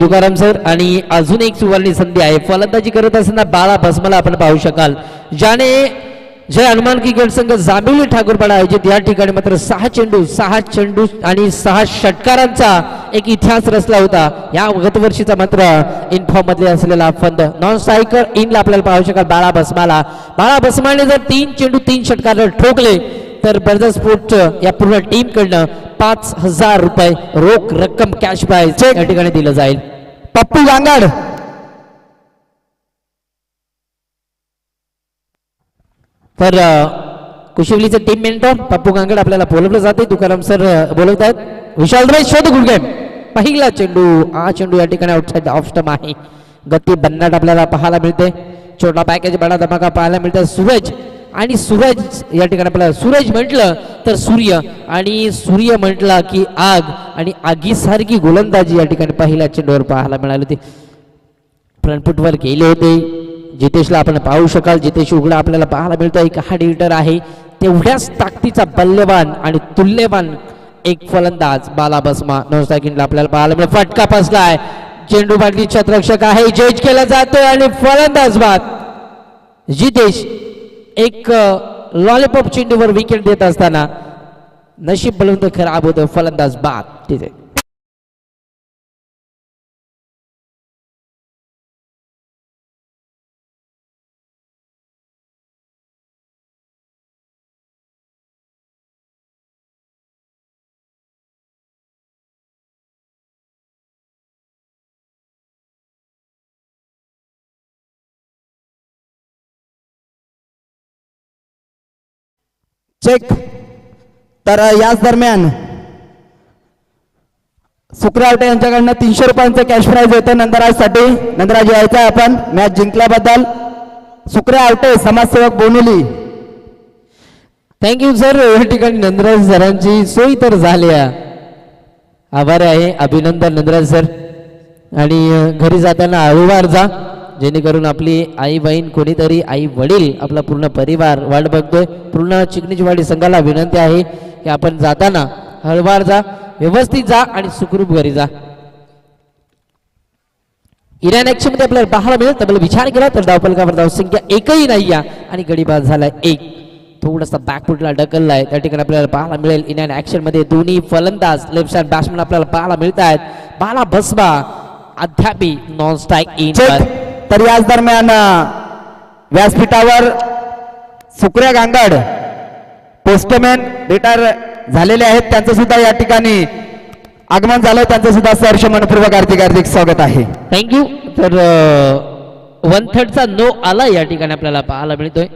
Tukaram sir आणि अजून एक सुवर्ण संधी आहे. फलंदाजी करत असताना बाळा भस्मला आपण पाहू शकाल, ज्याने जय हनुमान क्रिकेट संघ जांभिवली ठाकूरपाडा आयोजित या ठिकाणी मात्र 6 चेंडू आणि 6 षटकारांचा एक इतिहास रचला होता. या गतवर्षीचा मात्र इन फॉर्म मध्ये असलेला फंद नॉन स्ट्रायकर इनला आपल्याला पाहू शकाल बाळा भस्माने जर 3 चेंडू 3 षटकार ठोकले तर ब्रदर स्पोर्ट या पूर्ण टीम कडनं 5000 रुपये रोख रक्कम कॅश प्राइज या ठिकाणी दिलं जाईल. पप्पू गांगड तर कुशिवलीचे टीम मेंटर पप्पू गांगड आपल्याला बोलवलं जाते. तुकाराम सर बोलवत आहेत. विशाल शोध गुडगेम पहिला चेंडू, हा चेंडू या ठिकाणी आउटसाइड ऑफ स्टंप आहे. गती भन्नाट आपल्याला पाहायला मिळते. छोटा पॅकेज बडा धमाका पाहायला मिळते. सूरज या ठिकाणी आपल्याला सूरज म्हटलं तर सूर्य आणि सूर्य म्हटला की आग आणि आगीसारखी गोलंदाजी या ठिकाणी पहिल्या चेंडूवर पाहायला मिळाली होती. फ्रंटफुटवर गेले होते. जितेशला आपण पाहू शकाल. जितेश उघडा आपल्याला पाहायला मिळतो. एक हार्ड हिटर आहे. तेवढ्याच ताकदीचा बल्लेबाज आणि तुल्यवान एक फलंदाज बाला भस्मा नॉन स्ट्रायकिंगला आपल्याला पाहायला मिळतो. फटका फसलाय. चेंडू बाटली छत्ररक्षक आहे. जज केला जातोय आणि फलंदाज बाद जितेश एक लॉलीपॉप चेंडूवर विकेट देत असताना नशीब बलवंत खराब होतं. फलंदाज बाद. ठीक आहे. चेक. तर याच दरम्यान सुकरावटे यांच्याकडनं 300 रुपयांचं कॅश प्राइज येतं नंदराजसाठी. नंदराज यायचा आहे आपण मॅच जिंकल्याबद्दल. सुकरावटे समाजसेवक बोनुली. Thank you sir. या ठिकाणी नंदराज सरांची सोय तर झाली. आभार आहे. अभिनंदन नंदराज सर. आणि घरी जाताना हळूवार जा, जेणेकरून आपली आई बहीण कोणीतरी आई वडील आपला पूर्ण परिवार वाट बघतोय. पूर्ण चिकणीचीवाडी संघाला विनंती आहे की आपण जाताना हळूवार जा, व्यवस्थित जा आणि सुखरूप घरी जा. इराण ऍक्शन मध्ये आपल्याला पाहायला मिळेल. तर विचार केला तर धावफलकावर धावसंख्या एकही नाही आणि गडी बाद झालाय 1. थोडासा बॅकफुटला ढकललाय. त्या ठिकाणी आपल्याला पाहायला मिळेल इराण ऍक्शन मध्ये दोन्ही फलंदाज लेफ्ट साइड बॅट्समन आपल्याला पाहायला मिळत आहेत. बाला भस्मा अद्यापी नॉन स्ट्राईक इन. तर याच दरम्यान व्यासपीठावर सुकऱ्या गांगड पोस्टमॅन रिटायर झालेले आहेत. त्यांचं सुद्धा या ठिकाणी आगमन झालं. त्यांचं सुद्धा सहर्ष मनपूर्वक हार्दिक स्वागत आहे. थँक्यू. तर 1/3 चा नो आला या ठिकाणी आपल्याला पाहायला मिळतोय.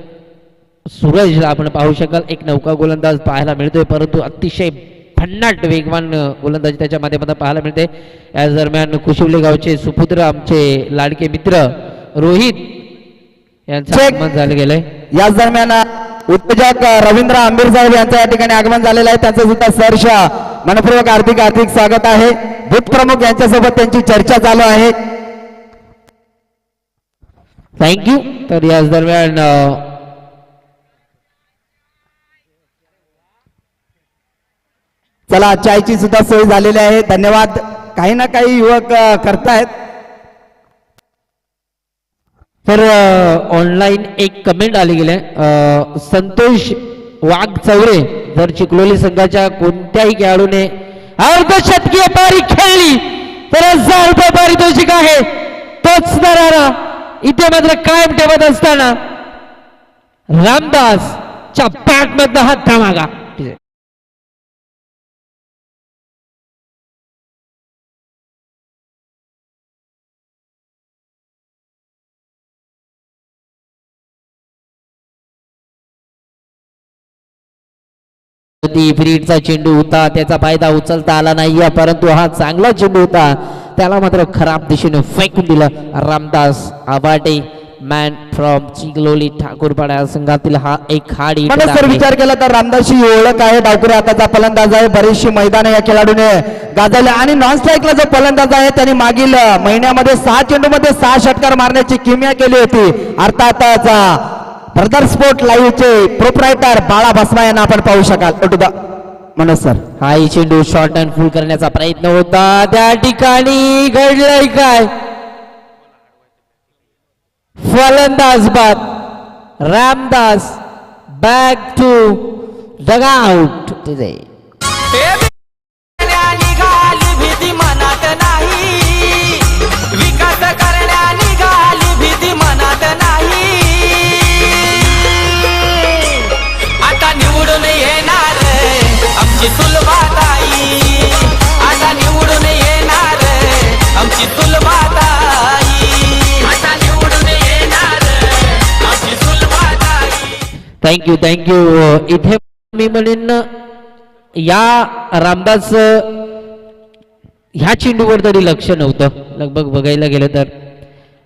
सूरजला आपण पाहू शकाल एक नौका गोलंदाज पाहायला मिळतोय, परंतु अतिशय भन्नाट वेगवान गोलंदाजी त्याच्या माध्यमातून पाहायला मिळते. या दरम्यान कुशिवले गावचे सुपुत्र आमचे लाडके मित्र रोहित यांचं आगमन झालं गेलंय. याच दरम्यान उत्तेजक रवींद्र आंबीर साहेब यांचं या ठिकाणी आगमन झालेलं आहे. त्यांचं सुद्धा सहर्ष मनपूर्वक हार्दिक स्वागत आहे. बूथ प्रमुख यांच्यासोबत त्यांची चर्चा चालू आहे. थँक्यू. तर याच दरम्यान चला चायची सुद्धा सोय झालेली आहे. धन्यवाद. काही ना काही युवक करतायत. तर ऑनलाईन एक कमेंट आली गेले. संतोष वाघ चौरे, जर चिखलोली संघाच्या कोणत्याही खेळाडूने अर्धशतकीय पारी खेळली तर 1000 रुपये पारितोषिक आहे. तोच दरारा इथे मात्र कायम ठेवत असताना रामदासच्या बॅट मधला हा धमाका. फ्रीडचा चेंडू होता, त्याचा फायदा उचलता आला नाही, परंतु हा चांगला चेंडू होता, त्याला मात्र खराब दिशेने फेकून दिलं. रामदास आबाटे मॅन फ्रॉम चिखलोली ठाकूरपाडा संघातील हा एक हाड जर विचार केला तर रामदासची ओळख आहे. डावकुरे हाताचा फलंदाज आहे. बरीचशी मैदाने या खेळाडूने गाजवले आणि नॉन स्ट्राईकला जो फलंदाज आहे त्यांनी मागील महिन्यामध्ये 6 चेंडूमध्ये 6 षटकार मारण्याची किमया केली होती. अर्थातच ब्रदर स्पोर्ट लाईव्हचे प्रोप्रायटर बाळा भस्मा यांना आपण पाहू शकाल. मनोज सर. हाय चेंडू शॉर्ट अँड फुल करण्याचा प्रयत्न होता त्या ठिकाणी घडलंय काय फलंदाज बाद रामदास बॅक टू डगआउट तिथे निघाली भीती मनात नाही विकास करण्या निघाली भीती मनात नाही आता निवडून येणार आमची सुलभाताई आता निवडून येणार आमची सुलभाताई आता निवडून येणार आमची सुलभाताई. थँक्यू इथे मी म्हणेन या रामदास ह्या चेंडूवर तरी लक्ष नव्हतं लगभग बघायला गेलं तर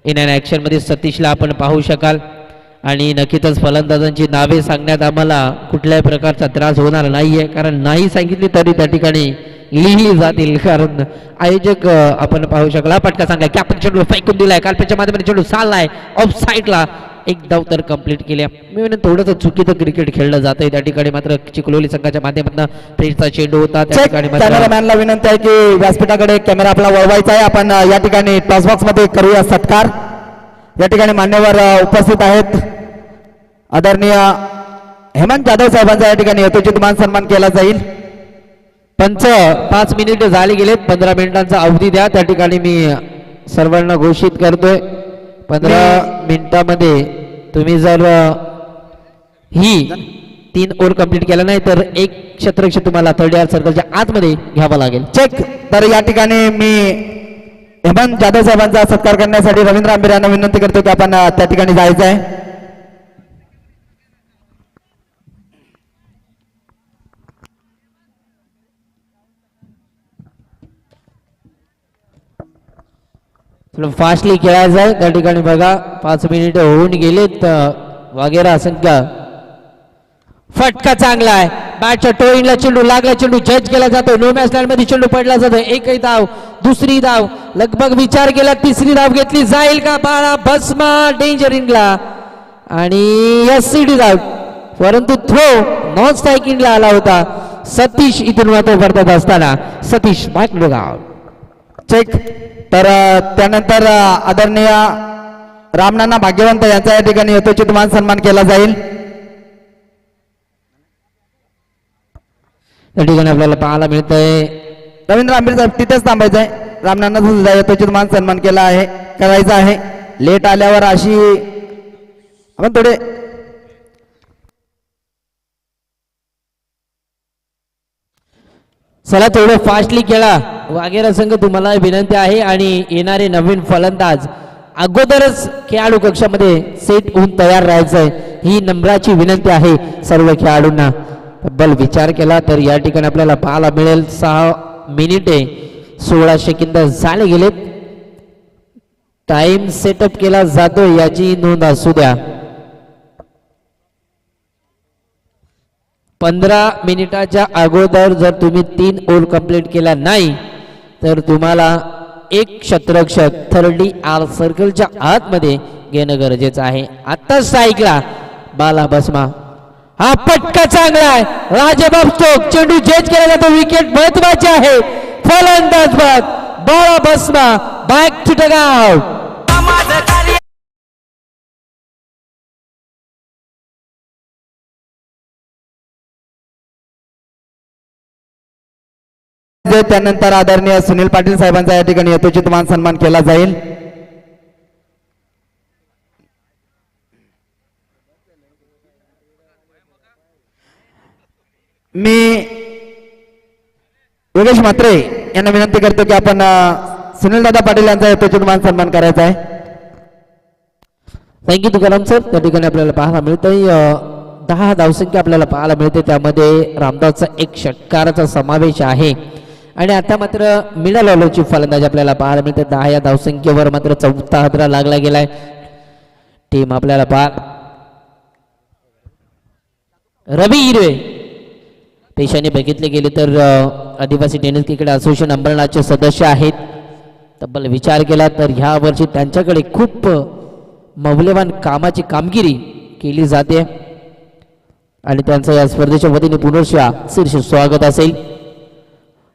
इन अँड ॲक्शन मध्ये सतीशला आपण पाहू शकाल आणि नक्कीच फलंदाजांची नावे सांगण्यात आम्हाला कुठल्याही प्रकारचा त्रास होणार नाहीये कारण नाही सांगितली तरी त्या ठिकाणी लिहिली जातील कारण आयोजक आपण पाहू शकला पटका चांगला की आपण चेंडू फेकून दिलाय कालपेच्या माध्यमाने चेंडू चाललाय ऑफ साईडला एक धाव तर कंप्लीट केल्या मी म्हणेन थोडंसं चुकीचं क्रिकेट खेळलं जातंय त्या ठिकाणी मात्र चिखलोली संघाच्या माध्यमातून प्रेसचा चेंडू होता त्या ठिकाणी कॅमेरामॅनला विनंती आहे की व्यासपीठाकडे कॅमेरा आपला वळवायचा आहे. आपण या ठिकाणी टॉस बॉक्स मध्ये करूया सत्कार. या ठिकाणी मान्यवर उपस्थित आहेत आदरणीय हेमंत जाधव साहेबांचा या ठिकाणी यथोचित मान सन्मान केला जाईल. पंच 5 मिनिट झाले गेलेत 15 मिनिटांचा अवधी द्या त्या ठिकाणी मी सर्वांना घोषित करतोय 15 मिनिटामध्ये तुम्ही जर ही 3 ओव्हर कंप्लीट केला नाही तर एक क्षेत्ररक्षक तुम्हाला थर्ड एअर सर्कलच्या आतमध्ये घ्यावा लागेल. चेक. तर या ठिकाणी मी हेमंत जाधव साहेबांचा सत्कार करण्यासाठी रवींद्र आंबेर यांना विनंती करतो की आपण त्या ठिकाणी जायचं आहे. फास्टली खेळायचं आहे त्या ठिकाणी बघा 5 मिनिट होऊन गेलेत वगैरे संख्या फटका चांगला आहे बॅटच्या टोईंगला चेंडू लागला चेंडू जज केला जातो नो मॅच लाईन मध्ये चेंडू पडला जातो एकही धाव दुसरी धाव लगभग विचार केला तिसरी धाव घेतली जाईल का बाळा भस्मा डेंजर इंडला आणि एससीडी धाव परंतु थ्रो नॉन स्ट्रायकिंगला आला होता सतीश इथून मात्र परतत असताना सतीश मायक्रोगाव चेक. तर त्यानंतर आदरणीय रामनाना भाग्यवंत यांचा या ठिकाणी यथोचित मान सन्मान केला जाईल. त्या ठिकाणी आपल्याला पाहायला मिळतंय रवींद्र आंबेर साहेब तिथेच थांबायचं आहे. रामनाना सुद्धा यथोचित मान सन्मान केला आहे करायचा आहे. लेट आल्यावर अशी आपण थोडे चला थोडं फास्टली खेळा वगैरे संघ तुम्हाला विनंती आहे आणि येणारे नवीन फलंदाज अगोदरच खेळाडू कक्षामध्ये सेट होऊन तयार राहायचंय ही नम्राची विनंती आहे सर्व खेळाडूंना. तब्बल विचार केला तर या ठिकाणी आपल्याला पाहायला मिळेल 6 मिनिटे 16 सेकंद झाले गेलेत. टाइम सेटअप केला जातो याची नोंद असू द्या. 15 मिनिटाच्या अगोदर जर तुम्ही 3 ओव्हर कंप्लीट केला नाही तर तुम्हाला एक क्षेत्ररक्षक थर्ड आर सर्कलच्या आतमध्ये घेणं गरजेचं आहे. आता स्ट्राईकला बाला भस्मा हा पटका चांगला आहे राजबाब स्टोक चेंडू जज केला जातो विकेट महत्वाचे आहे फलंदाज बाद बाला भस्मा बॅक टू डगआउट. माझं कार्य त्यानंतर आदरणीय सुनील पाटील साहेबांचा या ठिकाणी यथोचित मान सन्मान केला जाईल. मी योगेश म्हात्रे यांना विनंती करतो की आपण सुनील दादा पाटील यांचा यथोचित मान सन्मान करायचा आहे. Thank you Tukaram sir. त्या ठिकाणी आपल्याला पाहायला मिळतंय 10 धावसंख्या आपल्याला पाहायला मिळते त्यामध्ये रामदासचा एक षटकाराचा समावेश आहे आणि आता मात्र मिडल ऑर्डरची फलंदाजी आपल्याला पाहायला मिळते 10 या धावसंख्येवर मात्र 4था हादरा लागला गेलाय. टीम आपल्याला रवी हिरवे पेशाने बघितले गेले तर आदिवासी टेनिस क्रिकेट असोसिएशन अंबरनाथचे सदस्य आहेत. तब्बल विचार केला तर ह्या वर्षी त्यांच्याकडे खूप मौल्यवान कामाची कामगिरी केली जाते. आणि त्यांचं या स्पर्धेच्या वतीने पुनर्शा शीर्ष स्वागत असेल.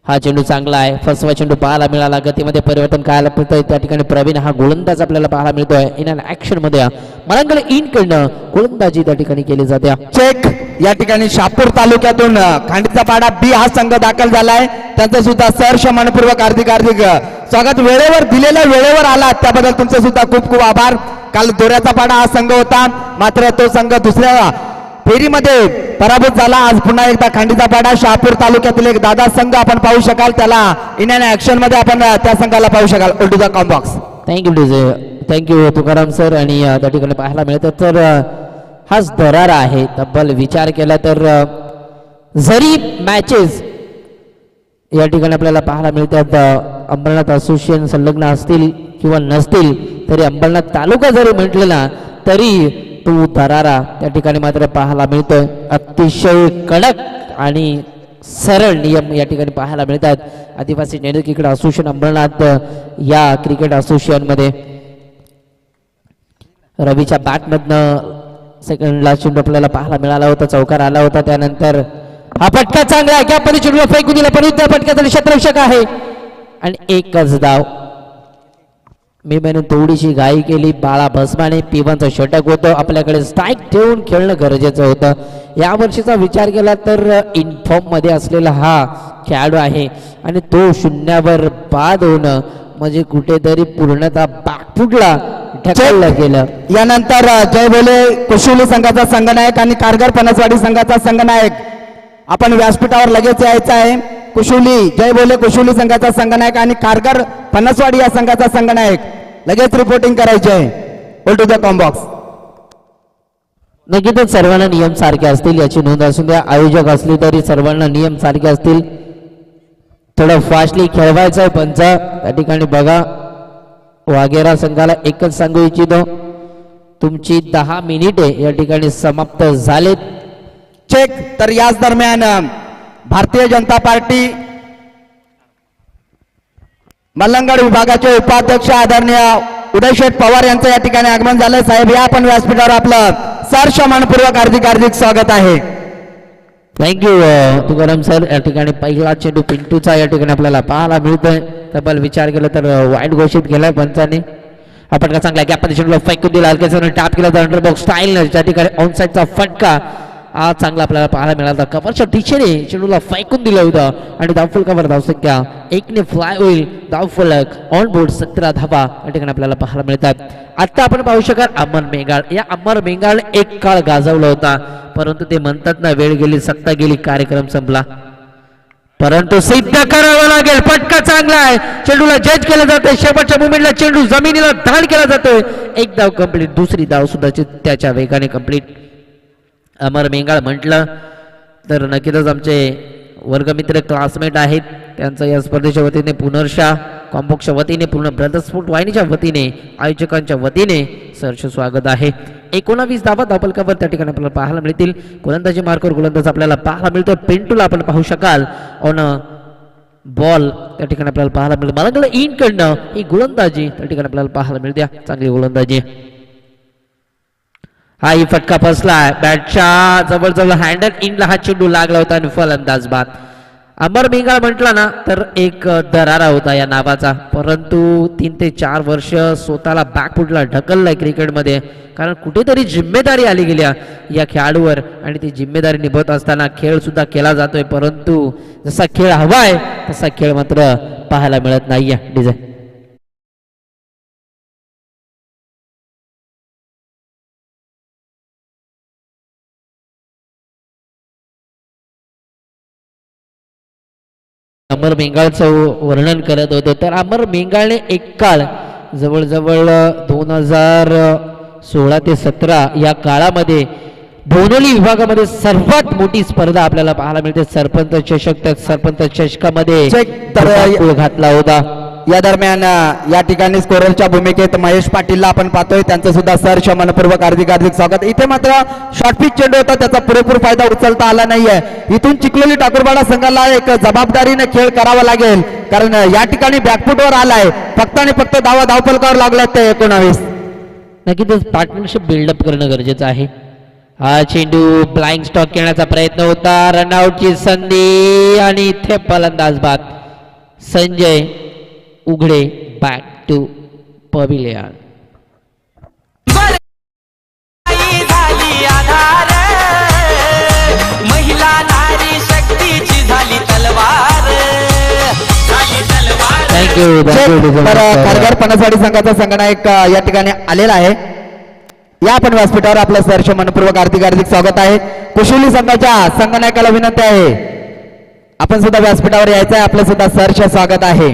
हा चेंडू चांगला आहे, फसवा चेंडू पाहायला मिळाला, गतीमध्ये परिवर्तन काय मिळतंय त्या ठिकाणी प्रवीण हा गोलंदाज आपल्याला पाहायला मिळतोय. इन अँड ऍक्शन मध्ये मलंगड इन कडनं गोलंदाजी त्या ठिकाणी केली जाते. चेक या ठिकाणी शहापूर तालुक्यातून खांडीचा पाडा बी हा संघ दाखल झालाय, त्यांचं सुद्धा सहर्ष मनपूर्वक हार्दिक स्वागत. वेळेवर दिलेल्या वेळेवर आला त्याबद्दल तुमचे सुद्धा खूप खूप आभार. काल दोऱ्याचा पाडा हा संघ होता, मात्र तो संघ दुसऱ्या फेरीमध्ये पराभूत झाला. आज पुन्हा एकदा खांडीचा पाडा शहापूर तालुक्यातील एक दादा संघ आपण पाहू शकाल, त्याला इन अँड ऍक्शन मध्ये आपण त्या संघाला पाहू शकाल. Old the combox. Thank you DJ, thank you Tukaram sir. आणि त्या ठिकाणी पाहायला मिळतं तर हाच दरारा आहे. तब्बल विचार केला तर जरी मॅचेस या ठिकाणी आपल्याला पाहायला मिळतात अंबरनाथ असोसिएशन संलग्न असतील किंवा नसतील, तरी अंबरनाथ तालुका जरी म्हटलं ना तरी तो दरारा त्या ठिकाणी मात्र पाहायला मिळतोय. अतिशय कडक आणि सरळ नियम या ठिकाणी पाहायला मिळतात आदिवासी नेहरू क्रिकेट असोसिएशन अंबरनाथ या क्रिकेट असोसिएशन मध्ये. रवीच्या बॅटमधनं सेकंडला चेंडू आपल्याला पाहायला मिळाला होता, चौकार आला होता. त्यानंतर हा फटका चांगला आहे, गॅपमध्ये चेंडूला फेकून दिला, पण त्या फटक्याचा क्षेत्ररक्षक आहे आणि एकच धाव. मी म्हणून थोडीशी घाई केली, बाळा भस्माने पिवांचं षटक होतं, आपल्याकडे स्ट्राईक ठेवून खेळणं गरजेचं होतं. या वर्षीचा विचार केला तर इनफॉर्म मध्ये असलेला हा खेळाडू आहे आणि तो शून्यावर बाद होणं म्हणजे कुठेतरी पूर्णतः बॅकफुटला ढकललं गेलं. यानंतर जय बोले कुशिवली संघाचा संघनायक आणि कारगर पनसवाडी संघाचा संघनायक आपण व्यासपीठावर लगेच यायचं आहे. कुशिवली जय बोले कुशिवली संघाचा संघनायक आणि कारगर पनसवाडी या संघाचा संघनायक लगेच रिपोर्टिंग करायचे आहे. ओल टू द कॉम्बॉक्स. नक्कीच सर्वांना नियम सारखे असतील याची नोंद असून द्या. आयोजक असले तरी सर्वांना नियम सारखे असतील. थोडं फास्टली खेळवायचं आहे पंच त्या ठिकाणी. बघा वाघेरा संघाला एकच सांगू इच्छितो, तुमची 10 मिनिटे या ठिकाणी समाप्त झालेत. चेक. तर याच दरम्यान भारतीय जनता पार्टी मल्लंगड विभागाचे उपाध्यक्ष आदरणीय उदयशेठ पवार यांचं या ठिकाणी आगमन झालंय. साहेब या आपण व्यासपीठावर आपलं सहर्ष मनपूर्वक हार्दिक स्वागत आहे. Thank you Tukaram sir. या ठिकाणी पहिला चेंडू पिंटूचा या ठिकाणी आपल्याला पाहायला मिळतोय. तब्बल विचार केला तर वाईट घोषित केलाय पंचाने. हा फटका चांगला गॅपमध्ये चेंडूला फेकून दिला, हलक्याचा टॅप केला तर अंडरबॉक्स स्टाईल त्या ठिकाणी ऑन साईडचा फटका हा चांगला आपल्याला पाहायला मिळाला. कव्हरच्या दिशेने चेंडूला फेकून दिलं होतं आणि धावफलकावर धावसंख्या 1 ने फ्लाय होईल. धावफलक ऑन बोर्ड 17 धावा या ठिकाणी आपल्याला पाहायला मिळतात. आता आपण पाहू शकाल अमर मेंगाळ. या अमर मेंगाळ एक काळ गाजवला होता, परंतु ते म्हणतात ना वेळ गेली सत्ता गेली, कार्यक्रम संपला. परंतु सिद्ध करावं लागेल. फटका चांगला आहे, चेंडूला जज केलं जातं. शेवटच्या मुमेंटला चेंडू जमिनीला धाड केला जातोय. एक धाव कंप्लीट, दुसरी धाव सुद्धा त्याच्या वेगाने कंप्लीट. अमर मेंगाळ म्हटलं तर नक्कीच आमचे वर्गमित्र क्लासमेट आहेत, त्यांचं या स्पर्धेच्या वतीने पुनर्शा कॉम्बॉक्सच्या वतीने पूर्ण ब्रदरस्पोर्ट वाहिनीच्या वतीने आयोजकांच्या वतीने सहर्ष स्वागत आहे. 19 धावा धावफलकावर त्या ठिकाणी आपल्याला पाहायला मिळतील. गोलंदाजी मार्कवर गोलंदाज आपल्याला पाहायला मिळतो. पिंटूला आपण पाहू शकाल ऑन बॉल त्या ठिकाणी आपल्याला पाहायला मिळतं. मला इन कडनं ही गोलंदाजी त्या ठिकाणी आपल्याला पाहायला मिळते. चांगली गोलंदाजी. हा ही फटका फसला, बॅटच्या जवळजवळ हँडल इनला हा चेंडू लागला होता आणि फलंदाज बाद. अमर मेंगाळ म्हटला ना तर एक दरारा होता या नावाचा, परंतु 3 ते 4 वर्ष स्वतःला बॅकफुटला ढकललाय क्रिकेटमध्ये, कारण कुठेतरी जिम्मेदारी आली गेल्या या खेळाडूवर आणि ती जिम्मेदारी निभवत असताना खेळ सुद्धा केला जातोय, परंतु जसा खेळ हवाय तसा खेळ मात्र पाहायला मिळत नाहीये. डिझाईन अमर मेंगाळचं वर्णन करत होतो. तर अमर मेंगाळने एक काळ जवळजवळ 2016 ते 17 या काळामध्ये भोनोली विभागामध्ये सर्वात मोठी स्पर्धा आपल्याला पाहायला मिळते. सरपंच चषक, त्या सरपंच चषकामध्ये घातला होता. या दरम्यान या ठिकाणी स्कोररच्या भूमिकेत महेश पाटीलला आपण पाहतोय, त्यांचं सुद्धा सहर्ष मनपूर्वक हार्दिक स्वागत. इथे मात्र शॉर्ट पिच चेंडू होता, त्याचा पुरेपूर फायदा उचलता आला नाहीये. इथून चिखलोली ठाकूरवाडा संघाला एक जबाबदारीने खेळ करावा लागेल, कारण या ठिकाणी बॅकफुटवर आलाय. फक्त आणि फक्त धावफलकावर लागल्यात ते 19. नक्कीच पार्टनरशिप बिल्डअप करणं गरजेचं आहे. हा चेंडू ब्लाइंड स्टॉक खेळण्याचा प्रयत्न होता, रनआउटची संधी आणि इथे फलंदाज बाद संजय उघडे बॅक टू पविलियन. गोलाई झाली आधार, महिला नारी शक्तीची झाली तलवार, झाली तलवार. थँक्यू. तर खारघर पणसवाडी संघाचा संघनायक या ठिकाणी आलेला आहे. या आपण व्यासपीठावर आपलं सहर्ष मनपूर्वक हार्दिक स्वागत आहे. कुशली संघाच्या संघनायकाला विनंती आहे, आपण सुद्धा व्यासपीठावर यायचं आहे. आपलं सुद्धा सहर्ष स्वागत आहे.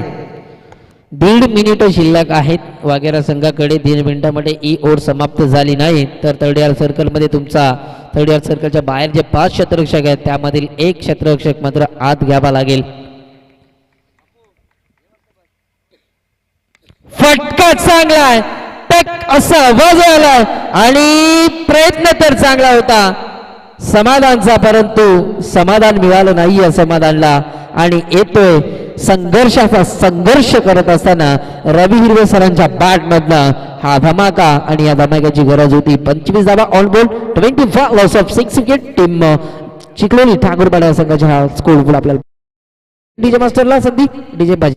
1.5 मिनिट शिल्लक आहेत वगैरे संघाकडे. 1.5 मिनिटामध्ये ही ओढ समाप्त झाली नाही तर थर्ड इयर सर्कलमध्ये तुमचा थर्ड इयर सर्कलच्या बाहेर जे 5 क्षेत्ररक्षक आहेत त्यामधील एक क्षेत्ररक्षक मात्र आत घ्यावा लागेल. फटका चांगला आहे, टक असा आवाज आला आणि प्रयत्न तर चांगला होता समाधानचा, परंतु समाधान मिळालं नाही या समाधानला. आणि येतोय संघर्षाचा संघर्ष करत असताना रवी हिरवे सरांच्या बॅट मधनं हा धमाका, आणि या धमाक्याची गरज होती. 25 धावा on ball, 25 loss of 6 wicket. Team Chikhloli Thakurpada संघाच्या हा स्कोर बोल आपल्याला डीजे मास्टरला संधी. डीजे बाजी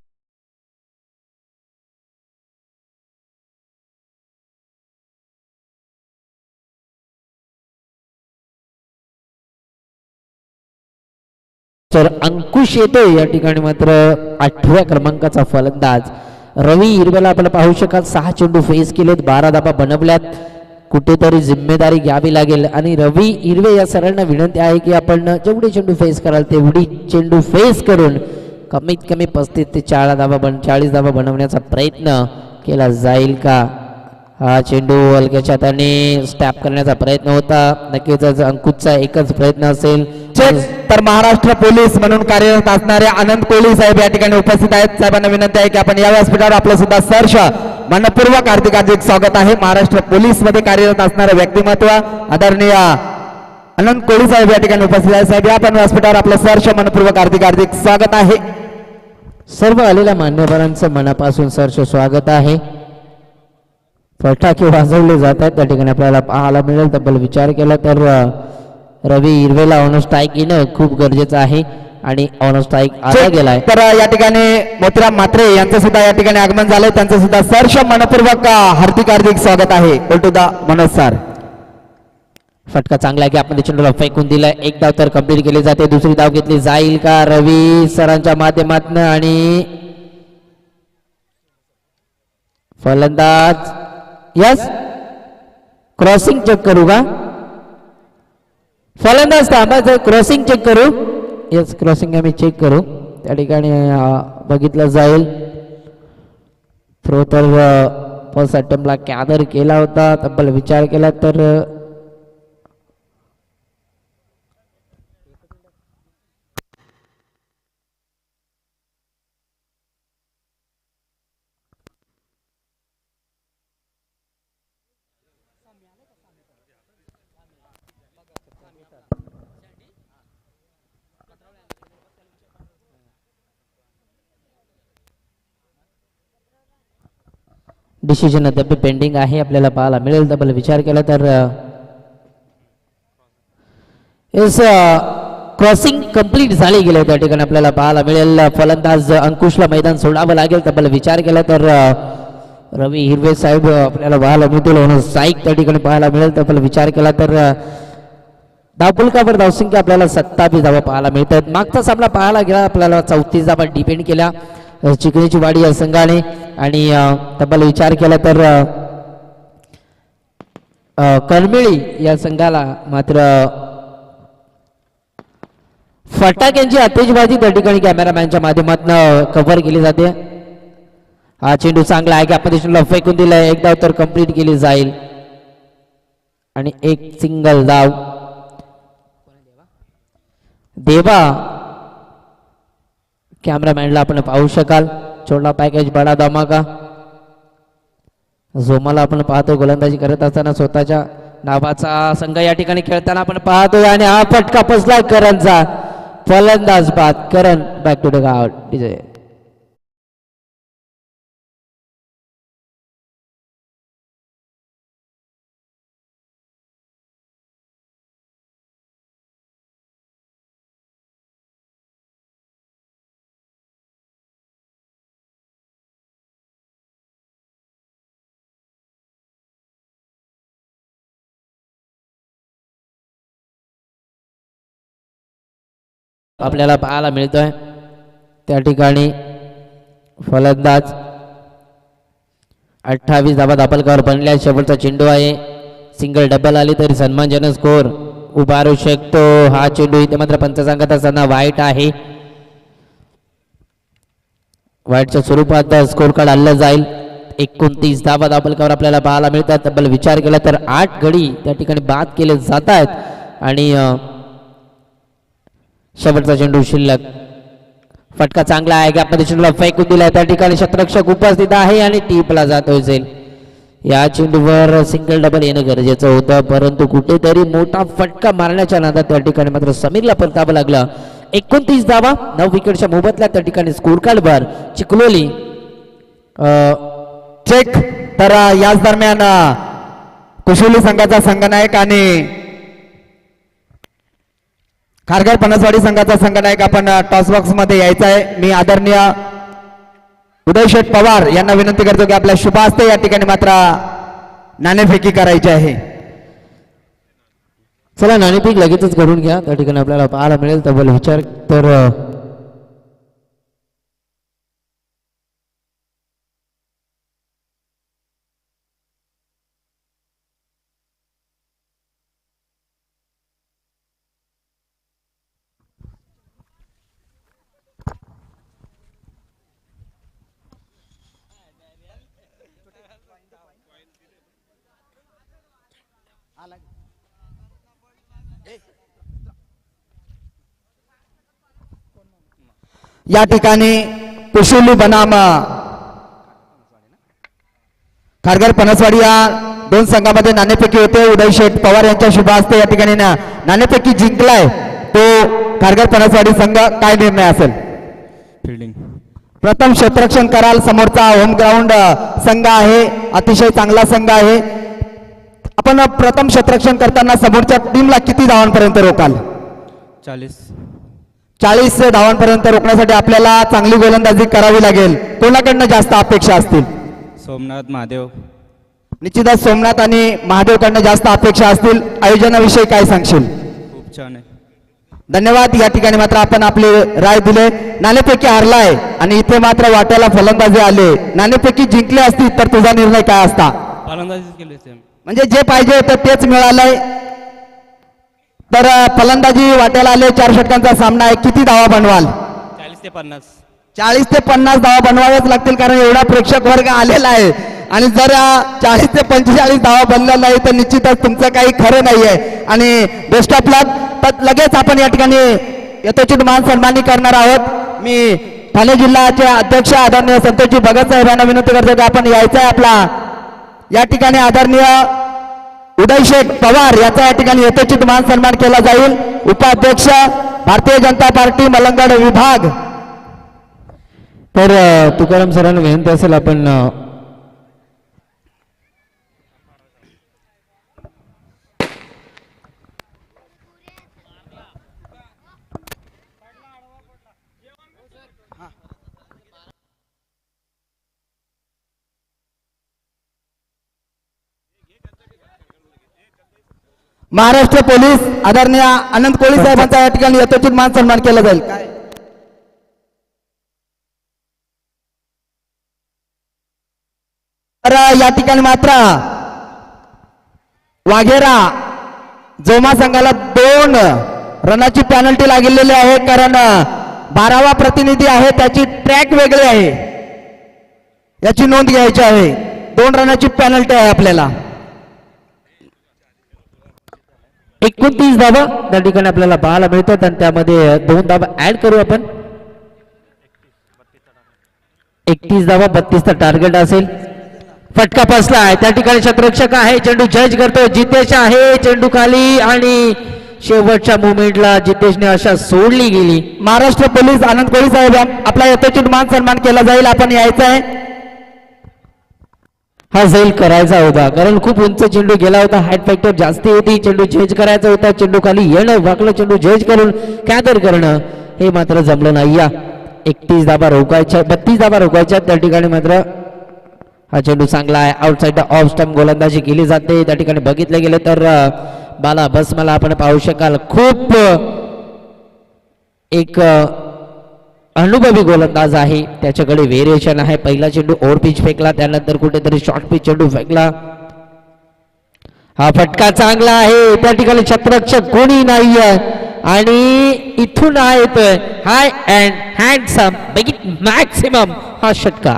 तर अंकुश येतोय या ठिकाणी. मात्र 8व्या क्रमांकाचा फलंदाज रवी हिरवेला आपण पाहू शकाल. 6 चेंडू फेस केलेत, 12 धाबा बनवल्यात. कुठेतरी जिम्मेदारी घ्यावी लागेल आणि रवी हिरवे या सरांना विनंती आहे की आपण जेवढे चेंडू फेस कराल तेवढी चेंडू फेस करून कमीत कमी 35 ते 40 धाबा बनवण्याचा प्रयत्न केला जाईल का. हा चेंडू हलक्याच्या हाताने स्टॅप करण्याचा प्रयत्न होता. नक्कीच अंकुशचा एकच प्रयत्न असेल. तर महाराष्ट्र पोलीस म्हणून कार्यरत असणारे आनंद कोहली साहेब या ठिकाणी उपस्थित आहेत. साहेबांना विनंती आहे की आपण या व्यासपीठावर आपलं सुद्धा सहर्ष मनपूर्वक हार्दिक स्वागत आहे. महाराष्ट्र पोलीस मध्ये कार्यरत असणारे व्यक्तिमत्व आदरणीय आनंद कोहली साहेब या ठिकाणी उपस्थित आहेत. साहेब या आपण व्यासपीठावर आपलं सहर्ष मनपूर्वक हार्दिक स्वागत आहे. सर्व आलेल्या मान्यवरांचं मनापासून सहर्ष स्वागत आहे. फटाके वाजवले जात आहेत त्या ठिकाणी आपल्याला पाहायला मिळेल. तब्बल विचार केला तर रवी हिरवेला ऑन स्ट्राईक येणं खूप गरजेचं आहे आणि ऑन स्ट्राईक आला गेलाय. तर या ठिकाणी मोतीराम म्हात्रे यांचं सुद्धा या ठिकाणी आगमन झालंय. त्यांचं सुद्धा सहर्ष मनपूर्वक हार्दिक स्वागत आहे. उलटुदा मनोज सर. फटका चांगला की आपण चेंडूला फेकून दिलाय. एक धाव तर कंप्लीट केली जाते. दुसरी धाव घेतली जाईल का रवी सरांच्या माध्यमातून. आणि फलंदाज यस क्रॉसिंग चेक करू का. फलंदाज थांबायचं, क्रॉसिंग चेक करू. यस क्रॉसिंग आम्ही चेक करू. त्या ठिकाणी बघितलं जाईल. थ्रो तर फर्स्ट अटेम्प्टला कॅदर केला होता. तब्बल विचार केला तर डिसिजन अद्याप पेंडिंग आहे आपल्याला पाहायला मिळेल. डबल विचार केला तर क्रॉसिंग कंप्लीट झाली गेले त्या ठिकाणी आपल्याला पाहायला मिळेल. फलंदाज अंकुशला मैदान सोडावं लागेल. डबल विचार केला तर रवी हिरवे साहेब आपल्याला पाहायला मिळतील. स्ट्राईक त्या ठिकाणी पाहायला मिळेल. डबल विचार केला तर धावपुलकावर धावसंख्या आपल्याला 27 धावा पाहायला मिळतात. मागचा सामना पाहायला गेला आपल्याला 34 धावा डिपेंड केल्या चिकणीची वाडी या संघाने. आणि तब्बल विचार केला तर करमिळी या संघाला मात्र फटाक्यांची आतिषबाजी त्या ठिकाणी कॅमेरामॅनच्या माध्यमातून कव्हर केली जाते. हा चेंडू चांगला आहे की आपण चेंडूला फेकून दिलाय. एक धाव तर कंप्लीट केली जाईल आणि एक सिंगल धाव. देवा कॅमेरामॅनला आपण पाहू शकाल. छोटा पॅकेज बडा धमाका. झोमाला आपण पाहतो गोलंदाजी करत असताना स्वतःच्या नावाचा संघ या ठिकाणी खेळताना आपण पाहतोय. आणि हा फटका फसला करणचा. फलंदाज बाद. करण बॅक टू द ग्राउंड. आपल्याला पाहायला मिळतोय. त्या ठिकाणी फलंदाज 28 धावा दापलकावर बनल्या. शेवटचा चेंडू आहे. सिंगल डबल आली तरी सन्मानजनक स्कोर उभा राहू शकतो. हा चेंडू इथे मात्र पंच सांगत असताना वाईट आहे. वाईटच्या स्वरूपात स्कोर कार्ड हल्लं जाईल. 29 धावा दापलकावर आपल्याला पाहायला मिळतात. तब्बल विचार केला तर 8 गडी त्या ठिकाणी बाद केले जात आहेत आणि शेवटचा चेंडू शिल्लक. फटका चांगला आहे. गॅपमध्ये चेंडूला फेकून दिला. त्या ठिकाणी शतरक्षक उपस्थित आहे आणि टीपला जात होईल. या चेंडूवर सिंगल डबल येणं गरजेचं होतं, परंतु कुठेतरी मोठा फटका मारण्याच्या नादात त्या ठिकाणी मात्र समीरला परतावं लागलं. 29 धावा 9 विकेटच्या मोबदल्यात त्या ठिकाणी स्कोर कार्डवर चिखलोली चेक. तर याच दरम्यान कुशोली संघाचा संघनायक आणि खारघर पनसवाडी संघाचा संघनायक आपण टॉस बॉक्स मध्ये यायचा आहे. मी आदरणीय उदय शेठ पवार यांना विनंती करतो की आपल्या शुभ हस्ते या ठिकाणी मात्र नाणेफेकी करायची आहे. चला नाणेफेक लगेचच करून घ्या. त्या ठिकाणी आपल्याला पाहायला मिळेल तब्बल विचार तर या ठिकाणी कुशोली बनाम खारघर पनसवाडी या दोन संघामध्ये नाणेफेकी होते. उदय शेठ पवार यांच्या शुभ हस्ते या ठिकाणी नाणेफेकी जिंकलाय तो खारघर पनसवाडी संघ. काय निर्णय असेल? फिल्डिंग प्रथम क्षेत्ररक्षण कराल. समोरचा होम ग्राउंड संघ आहे, अतिशय चांगला संघ आहे. आपण प्रथम क्षेत्ररक्षण करताना समोरच्या टीमला किती धावांपर्यंत रोकाल? 40 धावांपर्यंत रोखण्यासाठी आपल्याला चांगली गोलंदाजी करावी लागेल. कोणाकडनं जास्त अपेक्षा असतील? सोमनाथ महादेव. निश्चितच सोमनाथ आणि महादेवकडनं जास्त अपेक्षा असतील. आयोजनाविषयी काय सांगशील? खूप छान आहे. धन्यवाद. या ठिकाणी मात्र आपण आपली राय दिले. नाणेफेकी हारलाय आणि इथे मात्र वाट्याला फलंदाजी आले. नाणेफेकी जिंकली असती तर तुझा निर्णय काय असता? फलंदाजीच केली होती. म्हणजे जे पाहिजे होतं तेच मिळालंय. तर फलंदाजी वाट्याला आले. 4 षटकांचा सामना आहे. किती धावा बनवाल? 40 ते 50. 40 ते 50 धावा बनवाव्याच लागतील, कारण एवढा प्रेक्षक वर्ग आलेला आहे. आणि जर 40 ते 45 धावा बनल्या नाही तर निश्चितच तुमचं काही खरं नाही आहे. आणि बेस्ट ऑफ लक. तर लगेच आपण या ठिकाणी यथोचित मान सन्मानी करणार आहोत. मी ठाणे जिल्ह्याचे अध्यक्ष आदरणीय संतोषजी भगत साहेब यांना विनंती करतो की आपण यायचं आहे आपला या ठिकाणी आदरणीय उदय शेठ पवार याचा या ठिकाणी यथोचित मान सन्मान केला जाईल. उपाध्यक्ष भारतीय जनता पार्टी मलंगड विभाग. तर तुकाराम सरांना विनंती असेल आपण महाराष्ट्र पोलीस आदरणीय अनंत कोळी साहेबांचा या ठिकाणी यथोचित मान सन्मान केला जाईल. काय तर या ठिकाणी मात्र वाघेरा जोमा संघाला 2 रनाची पॅनल्टी लागलेली आहे, कारण 12वा प्रतिनिधी आहे त्याची ट्रॅक वेगळी आहे, याची नोंद घ्यायची आहे. 2 रनाची पॅनल्टी आहे आपल्याला. 29 धावा त्या ठिकाणी आपल्याला पाहायला मिळतात आणि त्यामध्ये 2 धावा ऍड करू आपण. 31 धावा 32चा टार्गेट असेल. फटका बसला आहे त्या ठिकाणी क्षेत्ररक्षक आहे, चेंडू जज करतो. जितेश आहे चेंडू खाली आणि शेवटच्या मुवमेंटला जितेशने अशा सोडली गेली. महाराष्ट्र पोलीस आनंद कोळी साहेब आपला यथोचित मान सन्मान केला जाईल. आपण यायचं आहे. हा झैल करायचा होता कारण खूप उंच चेंडू गेला होता, हाईट फॅक्टर जास्ती होती. चेंडू जज करायचा होता, चेंडू खाली येणं वाकलं, चेंडू जज करून कॅदर करणं हे मात्र जमलं नाही. या 31 धावा रोखायच्या, 32 धावा रोखायच्या त्या ठिकाणी मात्र हा चेंडू चांगला आहे. आउटसाइड ऑफ स्टंप गोलंदाजी केली जाते. त्या ठिकाणी बघितलं गेलं तर बाला बस मला आपण पाहू शकाल खूप एक अनुभवी गोलंदाज आहे, त्याच्याकडे व्हेरिएशन आहे. पहिला चेंडू ओव्हर पिच फेकला, त्यानंतर कुठेतरी शॉर्ट पिच चेंडू फेकला. हा फटका चांगला आहे, त्या ठिकाणी क्षेत्ररक्षक कोणी नाही आहे आणि इथून हा येतोय हाय अँड हँडसम बिग मॅक्सिमम हा षटका.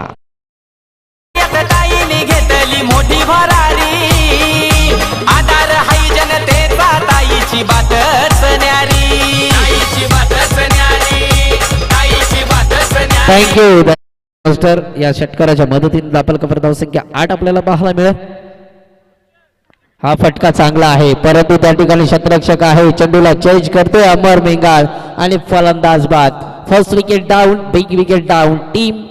ताईने घेतली मोठी भरारी, आधार हाय जनतेचा, ताईची बातच न्यारी, ताईची बातच न्यारी, ताईची बातच न्यारी. Thank you master. या षटकाराच्या मदतीने दापल कपर धाव संख्या 8 आपल्याला पाहायला मिळेल. हा फटका चांगला आहे, परंतु त्या ठिकाणी क्षेत्ररक्षक आहे, चेंडूला चेंज करतोय अमर मेंगाळ आणि फलंदाज बाद. First wicket down, big wicket down. Team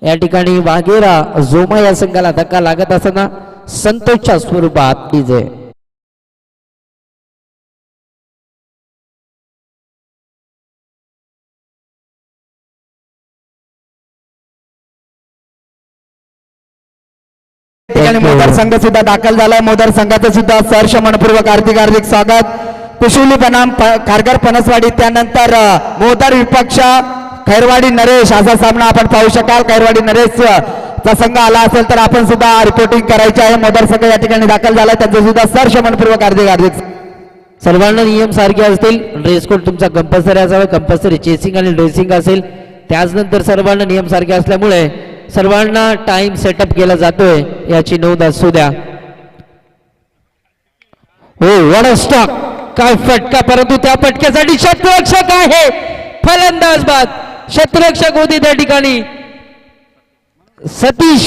या ठिकाणी वाघेरा जोमा या संघाला धक्का लागत असताना संतोषच्या स्वरूपात विजय. ठिकाणी मोदर संघ सुद्धा दाखल झालाय. मोदर संघाचं सुद्धा सहर्ष मनपूर्वक हार्दिक स्वागत. कुशिवली बनाम खारघर पनसवाडी, त्यानंतर मोदर विपक्ष खैरवाडी नरेश असा सामना आपण पाहू शकाल. खैरवाडी नरेश चा संघ आला असेल तर आपण सुद्धा रिपोर्टिंग करायचे आहे. मोदर संघ या ठिकाणी दाखल झालाय, त्यांचं सुद्धा सहर्ष मनपूर्वक हार्दिक सर्वांना नियम सारखे असतील. ड्रेस कोड तुमचा कंपल्सरी असावा, कंपल्सरी चेसिंग आणि ड्रेसिंग असेल. त्याचनंतर सर्वांना नियम सारखे असल्यामुळे सर्वांना टाइम सेटअप केला जातोय याची नोंद असू द्या. हो व्हॉट अ स्टॉक, काय फटका, परंतु त्या फटक्यासाठी क्षेत्ररक्षक आहे, फलंदाज बाद. क्षेत्ररक्षक होते त्या ठिकाणी सतीश.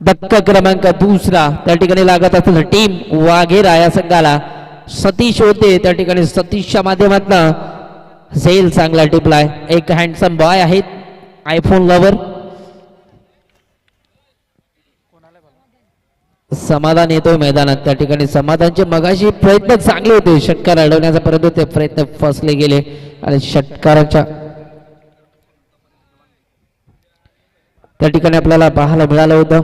धक्का क्रमांक दुसरा त्या ठिकाणी लागत असेल टीम वाघेरा या संघाला. सतीश होते त्या ठिकाणी, सतीशच्या माध्यमातून झेल चांगला टिपलाय. एक हँडसम बॉय आहेत, आयफोन लवर. समाधान येतोय मैदानात, त्या ठिकाणी समाधानचे मगाशी प्रयत्न चांगले होते षटकार अडवण्याचा, परंतु ते प्रयत्न फसले गेले आणि षटकाराच्या त्या ठिकाणी आपल्याला पाहायला मिळालं होतं.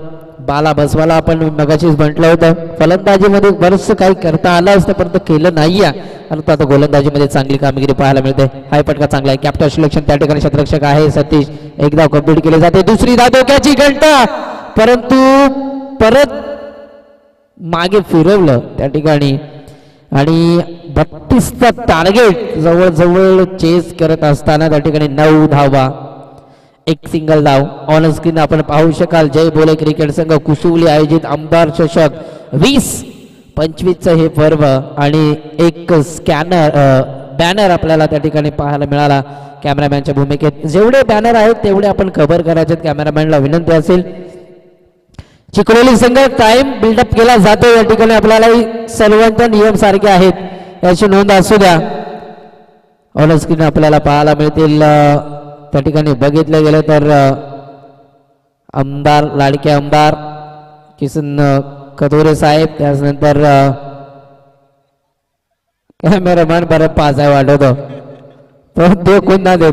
बाला बसवाला आपण मगाशीच म्हटलं होतं, फलंदाजीमध्ये बरंचसं काही करता आलं असतं परंतु केलं नाही आहे, परंतु आता गोलंदाजीमध्ये चांगली कामगिरी पाहायला मिळते. हाय फटका चांगला आहे, कॅप्टन सिलेक्शन त्या ठिकाणी क्षेत्ररक्षक आहे सतीश. एकदा कंप्लीट केले जाते, दुसरी धावधोक्याची घंटा, परंतु परत मागे फिरवलं त्या ठिकाणी आणि 32चा टार्गेट जवळजवळ चेस करत असताना त्या ठिकाणी 9 धावा, एक सिंगल धाव. ऑन स्क्रीन आपण पाहू शकाल. जय बोले क्रिकेट संघ कुशिवली आयोजित आमदार चषक 2025 हे पर्व आणि एक स्कॅनर बॅनर आपल्याला त्या ठिकाणी पाहायला मिळाला कॅमेरामॅनच्या भूमिकेत. जेवढे बॅनर आहेत तेवढे आपण कव्हर करायचे, कॅमेरामॅनला विनंती असेल. चिखलोली संघ टाइम बिल्डअप केला जातो या ठिकाणी, आपल्यालाही सर्वांचे नियम सारखे आहेत याची नोंद असू द्या. ऑन स्क्रीन आपल्याला पाहायला मिळतील. त्या ठिकाणी बघितलं गेलं तर आमदार, लाडके आमदार किसन कथोरे साहेब, त्यानंतर कॅमेरामॅन बरं पाच आहे वाटतो पण ते कोण ना देत.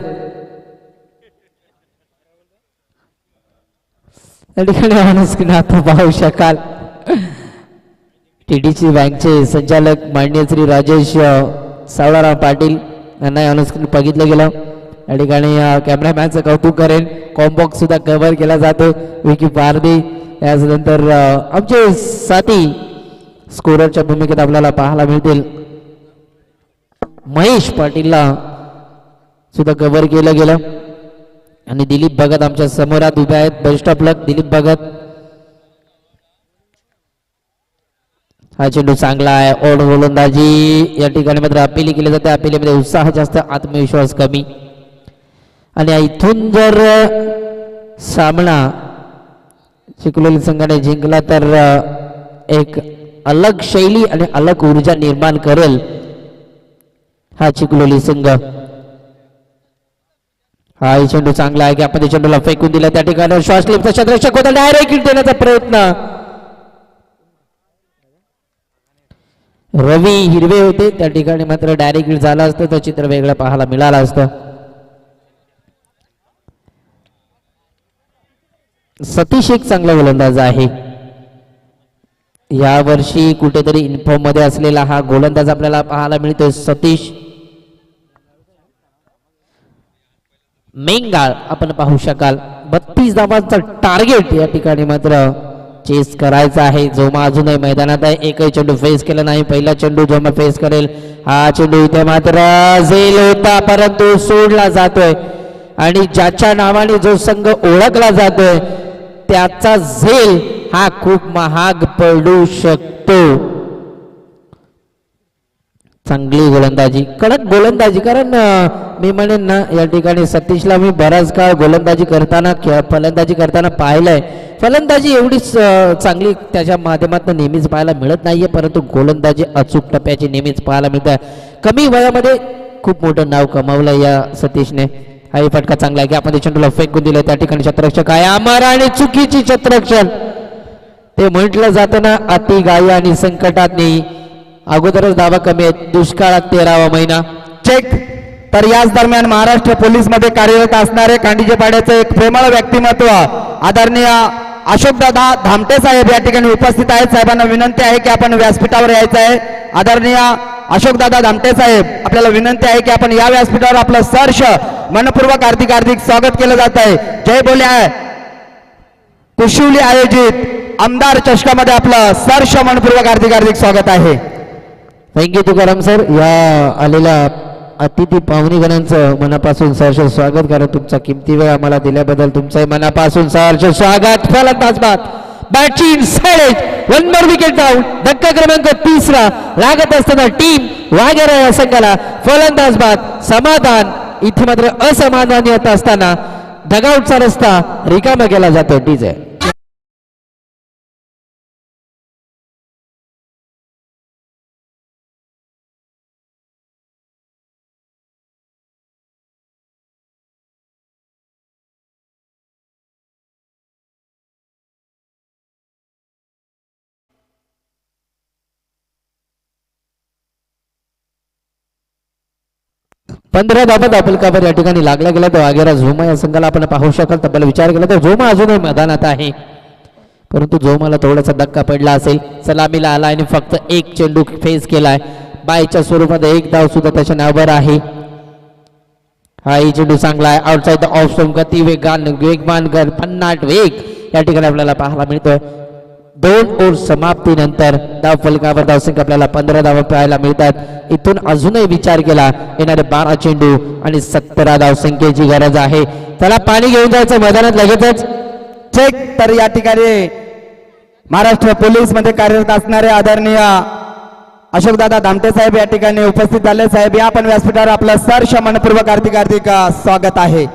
त्या ठिकाणी ऑन आता पाहू शकाल टीडीसी बँकचे संचालक माननीय श्री राजेश सावळाराम पाटील यांना ऑन स्क्रीन बघितलं गेलं. या ठिकाणी कॅमेरामॅनचं कौतुक करेन. कॉम्बॉक्स सुद्धा कव्हर केला जातो, विकी पारदी. यानंतर आमचे साथी स्कोररच्या भूमिकेत आपल्याला पाहायला मिळतील. महेश पाटीलला सुद्धा कव्हर केलं गेलं आणि दिलीप भगत आमच्या समोरात उभे आहेत. बेस्ट ऑफ लक दिलीप भगत. हा चेंडू चांगला आहे, ओढ गोलंदाजी या ठिकाणी मात्र अपिली केली जाते. अपिलीमध्ये उत्साह जास्त, आत्मविश्वास कमी. आणि इथून जर सामना चिखलोली संघाने जिंकला तर एक अलग शैली आणि अलग ऊर्जा निर्माण करेल हा चिखलोली संघ. हा चेंडू चांगला आहे की आपण चेंडूला फेकून दिला. त्या ठिकाणी श्वास लिपचा क्षेत्ररक्षक होता, डायरेक्ट हिट देण्याचा प्रयत्न. रवी हिरवे होते त्या ठिकाणी, मात्र डायरेक्ट हिट झाला असतं तर चित्र वेगळं पाहायला मिळालं असतं. सतीश एक चांगला गोलंदाज आहे. या वर्षी कुठेतरी इन्फॉर्म मध्ये असलेला हा गोलंदाज आपल्याला पाहायला मिळतोय सतीश मेंगाळ. आपण पाहू शकाल 32 धावांचा टार्गेट या ठिकाणी मात्र चेस करायचा आहे. जोमा अजूनही मैदानात आहे. एकही चेंडू फेस केला नाही. पहिला चेंडू जोमा फेस करेल. हा चेंडू इथे मात्र झेल होता परंतु सोडला जातोय आणि ज्याच्या नावाने जो संघ ओळखला जातोय त्याचा झेल हा खूप महाग पडू शकतो. चांगली गोलंदाजी, कडक गोलंदाजी. कारण मी म्हणेन ना या ठिकाणी सतीशला मी बराच काळ गोलंदाजी करताना फलंदाजी करताना पाहिलंय. फलंदाजी एवढीच चांगली त्याच्या माध्यमातून नेहमीच पाहायला मिळत नाहीये परंतु गोलंदाजी अचूक टप्प्याची नेहमीच पाहायला मिळते. कमी वयामध्ये खूप मोठं नाव कमावलं या सतीशने. हाही फटका चांगला आहे की आपण चेंडूला फेकून दिलं. त्या ठिकाणी क्षेत्ररक्षक आहे अमर आणि चुकीची क्षेत्ररक्षण. ते म्हटलं जातं ना अति गायी आणि संकटात नाही. अगोदरच दावा कमी आहेत. दुष्काळात 13वा महिना. चेक. तर याच दरम्यान महाराष्ट्र पोलीस मध्ये कार्यरत असणारे कांडीचे पाड्याचे एक प्रेमळ व्यक्तिमत्व आदरणीय अशोकदादा धामटे साहेब या ठिकाणी उपस्थित आहेत. साहेबांना विनंती आहे की आपण व्यासपीठावर यायचं आहे. आदरणीय अशोकदादा धामटे साहेब आपल्याला विनंती आहे की आपण या व्यासपीठावर आपलं सहर्ष मनपूर्वक हार्दिक हार्दिक स्वागत केलं जात आहे. जय बोले आहे. कुशिवली आयोजित आमदार चषकामध्ये आपलं सहर्ष मनपूर्वक हार्दिक हार्दिक स्वागत आहे. Thank you Tukaram sir. या आलेल्या अतिथी पाहुणेगणांचं मनापासून सहर्ष स्वागत करा. तुमचा किमती वेळ आम्हाला दिल्याबद्दल तुमचं मनापासून सहर्ष स्वागत. फलंदाज बाद batting side 1 number wicket down. धक्का क्रमांक 3रा लागत असताना टीम वागेरा या संघाला फलंदाज बाद. समाधान इथे मात्र असमाधानी होत असताना डगआउटचा रस्ता रिकामा केला जातो. डीजे पंधरा धावत आपलकावर या ठिकाणी लागला गेला तो आगेरा झोमा या संघाला आपण पाहू शकाल. तब्बल विचार केला तर झोमा अजूनही मैदानात आहे परंतु झोमाला थोडासा धक्का पडला असेल. सलामीला आला आणि फक्त एक चेंडू फेस केलाय. बायच्या स्वरूपात एक धाव सुद्धा त्याच्या नावावर आहे. हा ही चेंडू चांगला आहे. Outside the off stump. गती वेगवान भन्नाट वेग या ठिकाणी आपल्याला पाहायला मिळतोय. 2 ओव्हर समाप्तीनंतर धाव फलकावर धावसंख्या आपल्याला 15 धावा पाहायला मिळतात. इथून अजूनही विचार केला येणारे 12 चेंडू आणि 17 धावसंख्येची गरज आहे. त्याला पाणी घेऊन जायचं मैदानात लगेचच. चेक. तर या ठिकाणी महाराष्ट्र पोलीस मध्ये कार्यरत असणारे आदरणीय अशोकदादा धामटे साहेब या ठिकाणी उपस्थित झाले. साहेब या आपण व्यासपीठावर आपलं सहर्ष मनपूर्वक हार्दिक हार्दिक स्वागत आहे.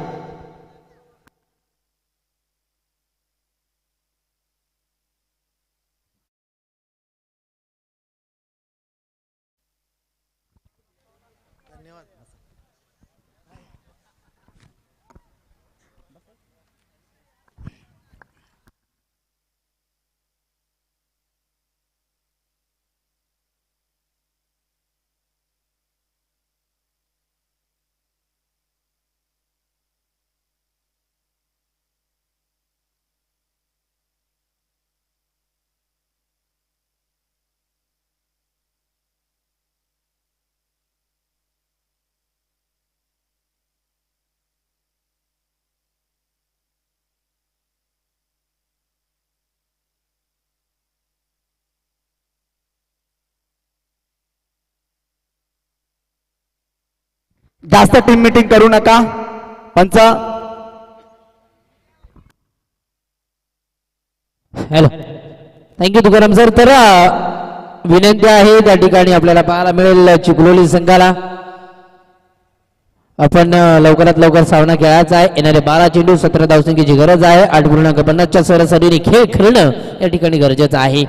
जास्त टीम मीटिंग करू नका. पंच. हॅलो. Thank you Tukaram sir. तर विनंती आहे त्या ठिकाणी आपल्याला पाहायला मिळेल चिखलोली संघाला आपण लवकरात लवकर सामना खेळायचा आहे. येणारे 12 चेंडू 17 धावसंख्येची गरज आहे. 8.50च्या सरासरीने खेळ खेळणं या ठिकाणी गरजेचं आहे.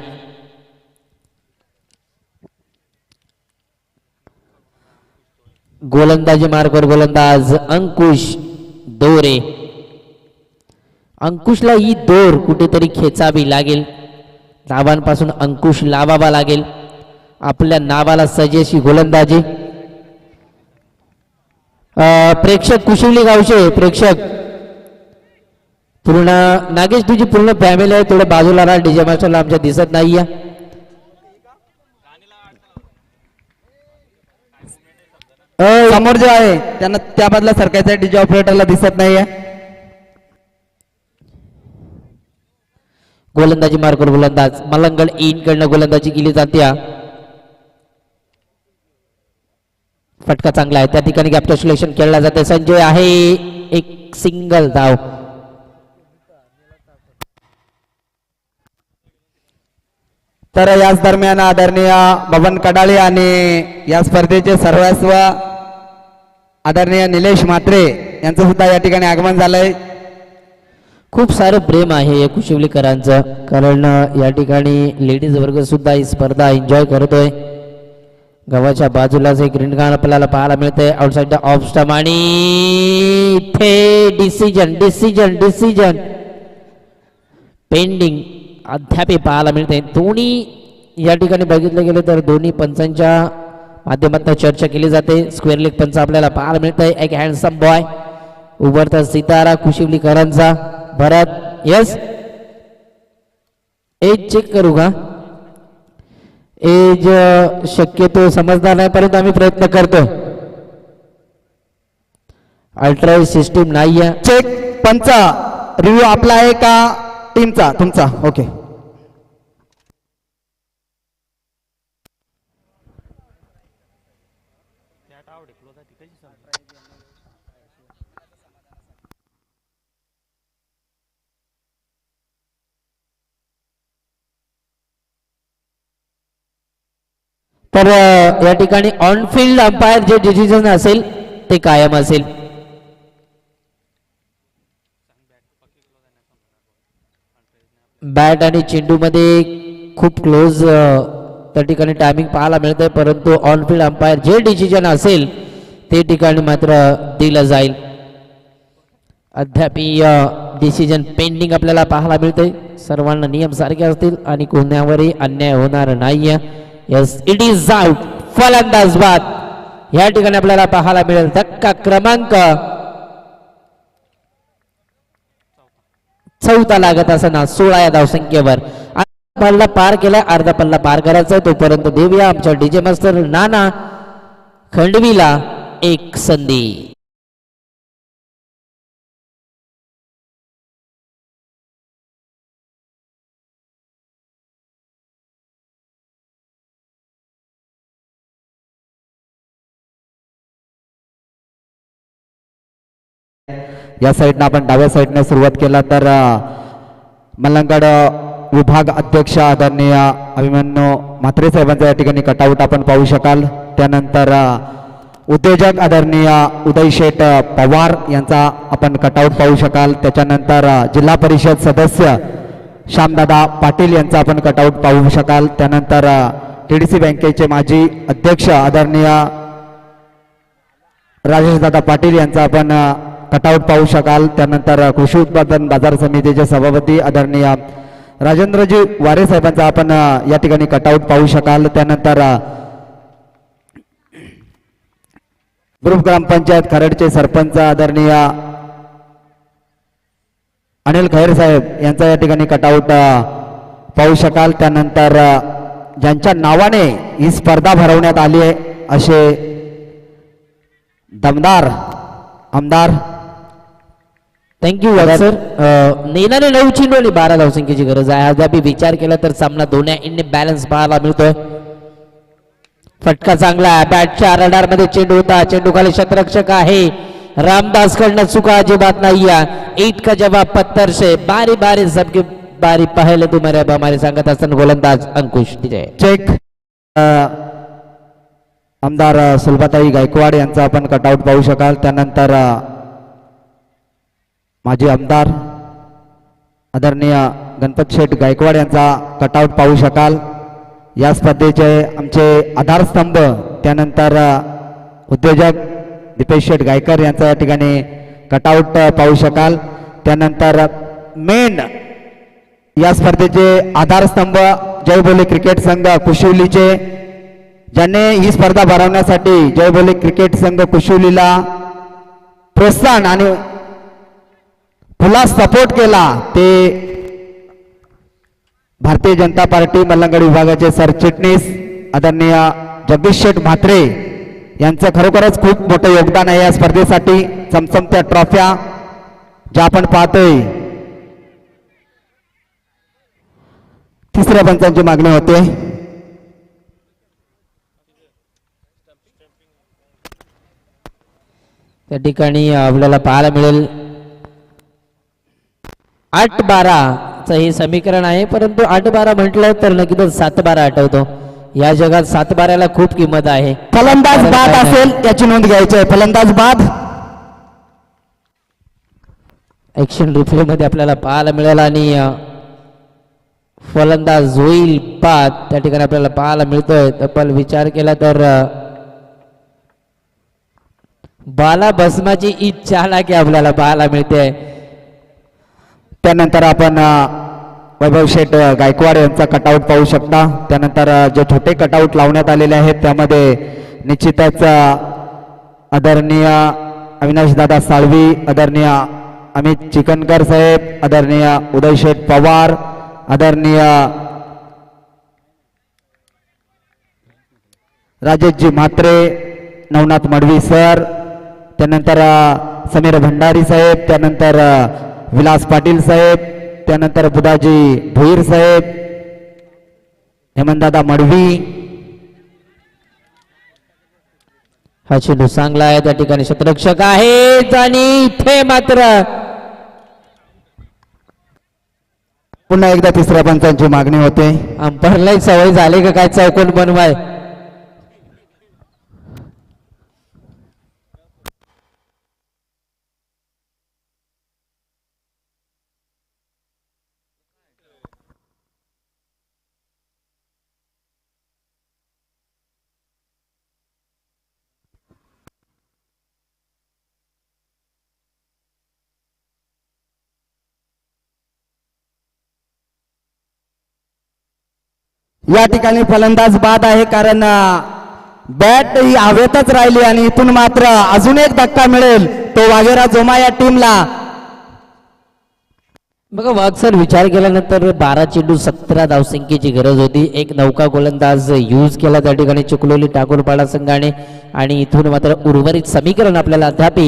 गोलंदाजी मार्कवर गोलंदाज अंकुश दोरे. अंकुशला ही दोर कुठेतरी खेचावी लागेल. धावांपासून अंकुश लावावा लागेल. आपल्या नावाला सजेशी गोलंदाजी. प्रेक्षक कुशिवली गावचे प्रेक्षक पूर्ण नागेश तुझी पूर्ण फॅमिली आहे, थोडं बाजूला राहा, डीजे मास्टरला आमच्या दिसत नाहीये. समोर जे आहे त्यांना त्या बाजूला सरकायचं आहे, डीजे ऑपरेटरला दिसत नाहीये. गोलंदाजी मार्कवर गोलंदाज मलंगड इन कडनं गोलंदाजी केली जाते. फटका चांगला आहे, त्या ठिकाणी गॅप सिलेक्शन केला जाते. संजय आहे, एक सिंगल धाव. तर याच दरम्यान आदरणीय बबन कडाळे आणि या स्पर्धेचे सर्वस्व आदरणीय निलेश म्हात्रे यांचं सुद्धा या ठिकाणी आगमन झालंय. खूप सारं प्रेम आहे या कुशिवलीकरांचं, कारण या ठिकाणी लेडीज वर्ग सुद्धा ही स्पर्धा एन्जॉय करतोय. गावाच्या बाजूलाच एक रिंगण आपल्याला पाहायला मिळतंय आउटसाइड द ऑफ स्टंप आणि इथे डिसिजन पेंडिंग अद्याप पाहायला मिळते. दोन्ही या ठिकाणी बघितलं गेलं तर दोन्ही पंचांच्या माध्यमातून चर्चा केली जाते. स्क्वेअर लेग पंच आपल्याला पाहायला मिळतंय. एक हँडसम बॉय उभरता सितारा कुशिवलीकरांचा भरत. यस, एज चेक करू का? एज शक्यतो समजणार नाही, परंतु आम्ही प्रयत्न करतो. अल्ट्रा सिस्टीम नाहीये. चेक पंच रिव्ह्यू आपला आहे का टीमचा? तुमचा. ओके. तर या ठिकाणी ऑन फील्ड अंपायर जे डिसिजन असेल ते कायम असेल. बॅट आणि चेंडू मध्ये खूप क्लोज त्या ठिकाणी टायमिंग पाहायला मिळतंय, परंतु ऑन फील्ड अंपायर जे डिसिजन असेल ते ठिकाणी मात्र दिलं जाईल. अद्याप डिसिजन पेंडिंग आपल्याला पाहायला मिळतंय. सर्वांना नियम सारखे असतील आणि कोणावरही अन्याय होणार नाहीये. Yes, it is out. फलंदाज बाद या ठिकाणी आपल्याला पाहायला मिळेल. धक्का क्रमांक 4 लागत असताना 16 या धावसंख्येवर पल्ला पार केला. अर्धा पल्ला पार करायचा आहे, तोपर्यंत देऊया आमच्या डीजे मास्टर नाना खंडवीला एक संधी. या साईडनं आपण डाव्या साईडने सुरुवात केला तर मलंगड विभाग अध्यक्ष आदरणीय अभिमन्यू म्हात्रे साहेबांचा या ठिकाणी कटआउट आपण पाहू शकाल. त्यानंतर उद्योजक आदरणीय उदय शेठ पवार यांचा आपण कटआउट पाहू शकाल. त्याच्यानंतर जिल्हा परिषद सदस्य श्यामदादा पाटील यांचा आपण कटआउट पाहू शकाल. त्यानंतर TDC बँकेचे माजी अध्यक्ष आदरणीय राजेशदादा पाटील यांचा आपण कटआउट पाहू शकाल. त्यानंतर कृषी उत्पादन बाजार समितीचे सभापती आदरणीय राजेंद्रजी वारे साहेबांचा आपण या ठिकाणी कटआउट पाहू शकाल. त्यानंतर ग्रुप ग्रामपंचायत खरडचे सरपंच आदरणीय अनिल खैर साहेब यांचा या ठिकाणी कटआउट पाहू शकाल. त्यानंतर ज्यांच्या नावाने ही स्पर्धा भरवण्यात आली आहे असे दमदार आमदार. Thank you sir. नेनाने 9 चेंडू आणि 12 धावसंख्येची गरज आहे. अद्याप विचार केला तर सामना दोन्ही इंडे बॅलन्स पाहायला मिळतोय. फटका चांगला आहे. बॅटच्या रडार मध्ये चेंडू होता. चेंडू खाली शतरक्षक आहे. रामदास कडनं चुका अजिबात नाही. ईट का जवाब पत्थर से. बारी बारी सबकी बारी पहले तुम्हारे हमारे सांगत असताना गोलंदाज अंकुश विजय. चेक आमदार सुलभाताई गायकवाड यांचा आपण कटआउट पाहू शकाल. त्यानंतर माजी आमदार आदरणीय गणपत शेठ गायकवाड यांचा कटआउट पाहू शकाल. या स्पर्धेचे आमचे आधारस्तंभ त्यानंतर उद्योजक दीपेश शेठ गायकर यांचा या ठिकाणी कटआउट पाहू शकाल. त्यानंतर मेन या स्पर्धेचे आधारस्तंभ जय बोले क्रिकेट संघ कुशिवलीचे, ज्याने ही स्पर्धा भरवण्यासाठी जय बोले क्रिकेट संघ कुशिवलीला प्रोत्साहन आणि फुला सपोर्ट केला ते भारतीय जनता पार्टी मल्लंगड विभागाचे सरचिटणीस आदरणीय जगदीश शेठ म्हात्रे यांचं खरोखरच खूप मोठं योगदान आहे या स्पर्धेसाठी. चमचमत्या ट्रॉफ्या ज्या आपण पाहतोय. तिसऱ्या पंचांची मागणी होते. त्या ठिकाणी आपल्याला पाहायला मिळेल 8-12 हे समीकरण आहे, परंतु 8-12 म्हटलं तर नक्कीच 7-12 आठवतो. या जगात 7-12ला खूप किंमत आहे. फलंदाज बाद असेल याची नोंद घ्यायची आहे. फलंदाज बाद ऍक्शन रिप्ले मध्ये आपल्याला पाहायला मिळेल आणि फलंदाज होईल बाद त्या ठिकाणी आपल्याला पाहायला मिळतोय. तब्बल विचार केला तर बाला भस्माची इच्छा की आपल्याला पाहायला मिळते. त्यानंतर आपण वैभव शेठ गायकवाड यांचा कटआउट पाहू शकता. त्यानंतर जे छोटे कटआउट लावण्यात आलेले आहेत त्यामध्ये निश्चितच आदरणीय अविनाश दादा साळवी, आदरणीय अमित चिकनकर साहेब, आदरणीय उदय शेठ पवार, आदरणीय राजेशजी म्हात्रे, नवनाथ मडवी सर, त्यानंतर समीर भंडारी साहेब, त्यानंतर विलास पाटील साहेब, त्यानंतर बुधाजी भोईर साहेब, हेमंतदादा मडवी. हा चेंडू चांगला आहे. त्या ठिकाणी शतरक्षक आहेत आणि इथे मात्र पुन्हा एकदा तिसऱ्या पंचांची मागणी होते. अंपायरला सवय झाली का काय चौकोन बनवाय. या ठिकाणी फलंदाज बाद आहे कारण बॅट ही हवेतच राहिली आणि इथून मात्र अजून एक धक्का मिळेल तो वाघेरा जोमा या टीमला. बघा वाघ सर, विचार केल्यानंतर 12 चेंडू 17 धावसंख्येची गरज होती. एक नौका गोलंदाज यूज केला त्या ठिकाणी चिखलोली टाकूरपाडा संघाने आणि इथून मात्र उर्वरित समीकरण आपल्याला अद्याप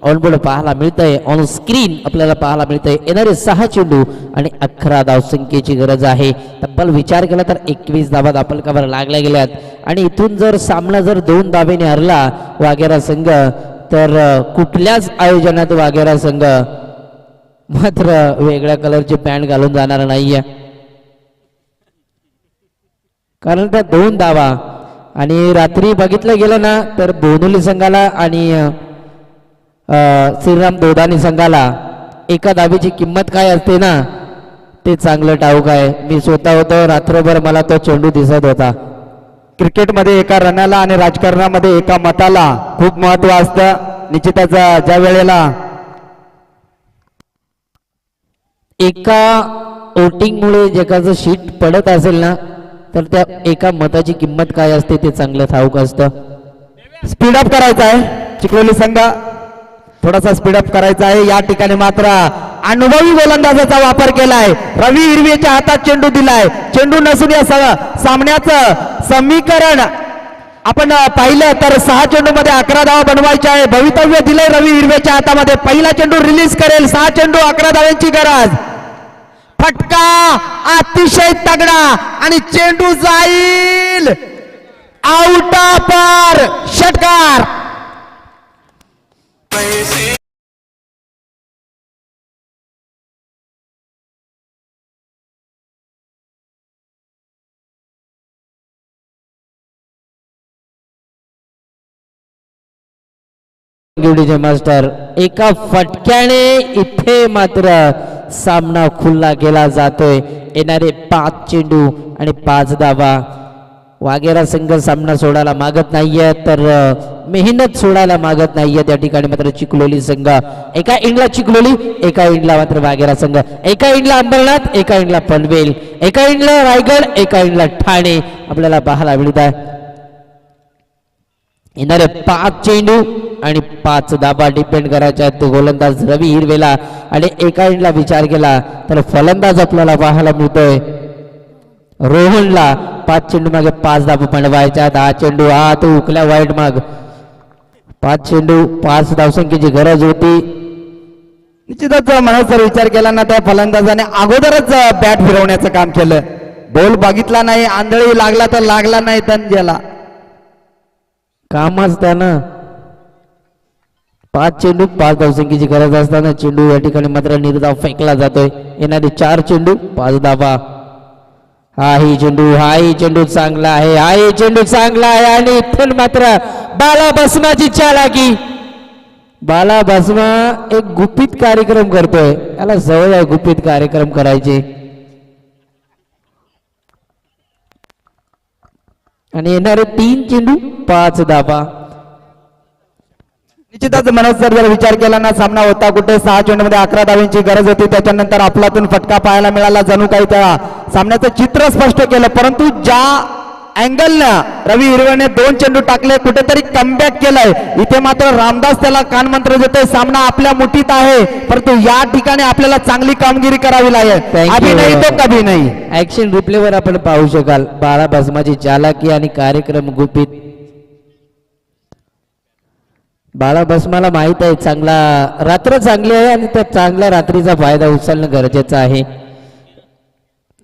ऑनबोर्ड पाहायला मिळतंय. ऑन स्क्रीन आपल्याला पाहायला मिळतंय. येणारे 6 चेंडू आणि 11 धावसंख्येची गरज आहे. तब्बल विचार केला तर 21 धावा दापलकावर लागल्या गेल्यात आणि इथून जर सामना जर 2 धावेने हरला वाघेरा संघ तर कुठल्याच आयोजनात वाघेरा संघ मात्र वेगळ्या कलरची पॅन्ट घालून जाणार नाहीये, कारण त्या 2 धावा. आणि रात्री बघितलं गेलं ना तर बोनोली संघाला आणि श्रीराम दोदानी संघाला एका धावेची किंमत काय असते ना ते चांगलं ठाऊक आहे. मी स्वतः होतो, रात्रभर मला तो चेंडू दिसत होता. क्रिकेटमध्ये एका रनाला आणि राजकारणामध्ये एका मताला खूप महत्व असतं. निश्चितच ज्या वेळेला एका वोटिंगमुळे जगाचं शीट पडत असेल ना तर त्या एका मताची किंमत काय असते ते चांगलं ठाऊक असतं. स्पीडअप करायचा आहे चिखलोली संघ, थोडासा स्पीडअप करायचा आहे. या ठिकाणी मात्र अनुभवी गोलंदाजाचा वापर केलाय. रवी हिरवेच्या हातात चेंडू दिलाय. चेंडू नसून या सामन्याचं समीकरण आपण पाहिलं तर 6 चेंडू मध्ये 11 धावा बनवायच्या आहे. भवितव्य दिलंय रवी हिरवेच्या हातामध्ये. पहिला चेंडू रिलीज करेल. 6 चेंडू 11 धाव्यांची गरज. फटका अतिशय तगडा आणि चेंडू जाईल आउट पर षटकार. मास्टर एका फटक्याने इथे मात्र सामना खुल्ला केला जातोय. येणारे 5 चेंडू आणि 5 धावा. वाघेरा संघ सामना सोडायला मागत नाहीये तर मेहनत सोडायला मागत नाहीये. त्या ठिकाणी मात्र चिखलोली संघ, एका इंडला चिखलोली, एका इंडला मात्र वाघेरा संघ, एका इंडला अंबरनाथ, एका इंडला पनवेल, एका इंडला रायगड, एका इंडला ठाणे आपल्याला पाहायला मिळत आहे. येणारे 5 चेंडू आणि 5 धाबा डिपेंड करायच्या आहेत. गोलंदाज रवी हिरवेला आणि एका एंडला विचार केला तर फलंदाज आपल्याला पाहायला मिळतोय रोहनला. 5 चेंडू मागे 5 धाबा बनवायच्या. 10 चेंडू हा तो उकल्या वाईट माग. 5 चेंडू 5 धावसंख्येची गरज होती. निश्चितच म्हणून जर विचार केला ना त्या फलंदाजाने अगोदरच बॅट फिरवण्याचं काम केलं. बॉल बघितला नाही, आंधळी लागला तर लागला नाही, तर गेला. कामच त्यानं 5 चेंडू 5 धावसंख्येची गरज असताना चेंडू या ठिकाणी मात्र निर्धाव फेकला जातोय. येणारे 4 चेंडू 5 धाबा. हाही चेंडू चांगला आहे. हाही चेंडू चांगला आहे आणि इथून मात्र बाला भस्माची चालाकी. बाला भस्मा एक गुपित कार्यक्रम करतोय. याला सवय आहे गुपित कार्यक्रम करायचे. आणि येणारे 3 चेंडू 5 धाबा. निश्चितच मनोज सर जर विचार केला ना सामना होता कुठे 6 चेंडूमध्ये 11 धावांची गरज होती. त्याच्यानंतर आपलातून फटका पाहायला मिळाला. जणू काही त्या सामन्याचं चित्र स्पष्ट केलं. परंतु ज्या अँगलनं रवी हिरवेने 2 चेंडू टाकले कुठेतरी कमबॅक केलंय. इथे मात्र रामदास त्याला कानमंत्र देतोय. सामना आपल्या मुठीत आहे परंतु या ठिकाणी आपल्याला चांगली कामगिरी करावी लागेल. अभि नाही तो कभी नाही. ऍक्शन रिप्लेवर आपण पाहू शकाल बाला भस्माची चालाकी आणि कार्यक्रम गुपित. बाळा भस्माला माहित आहे चांगला रात्र चांगली आहे आणि त्या चांगल्या रात्रीचा फायदा उचलणं गरजेचं आहे.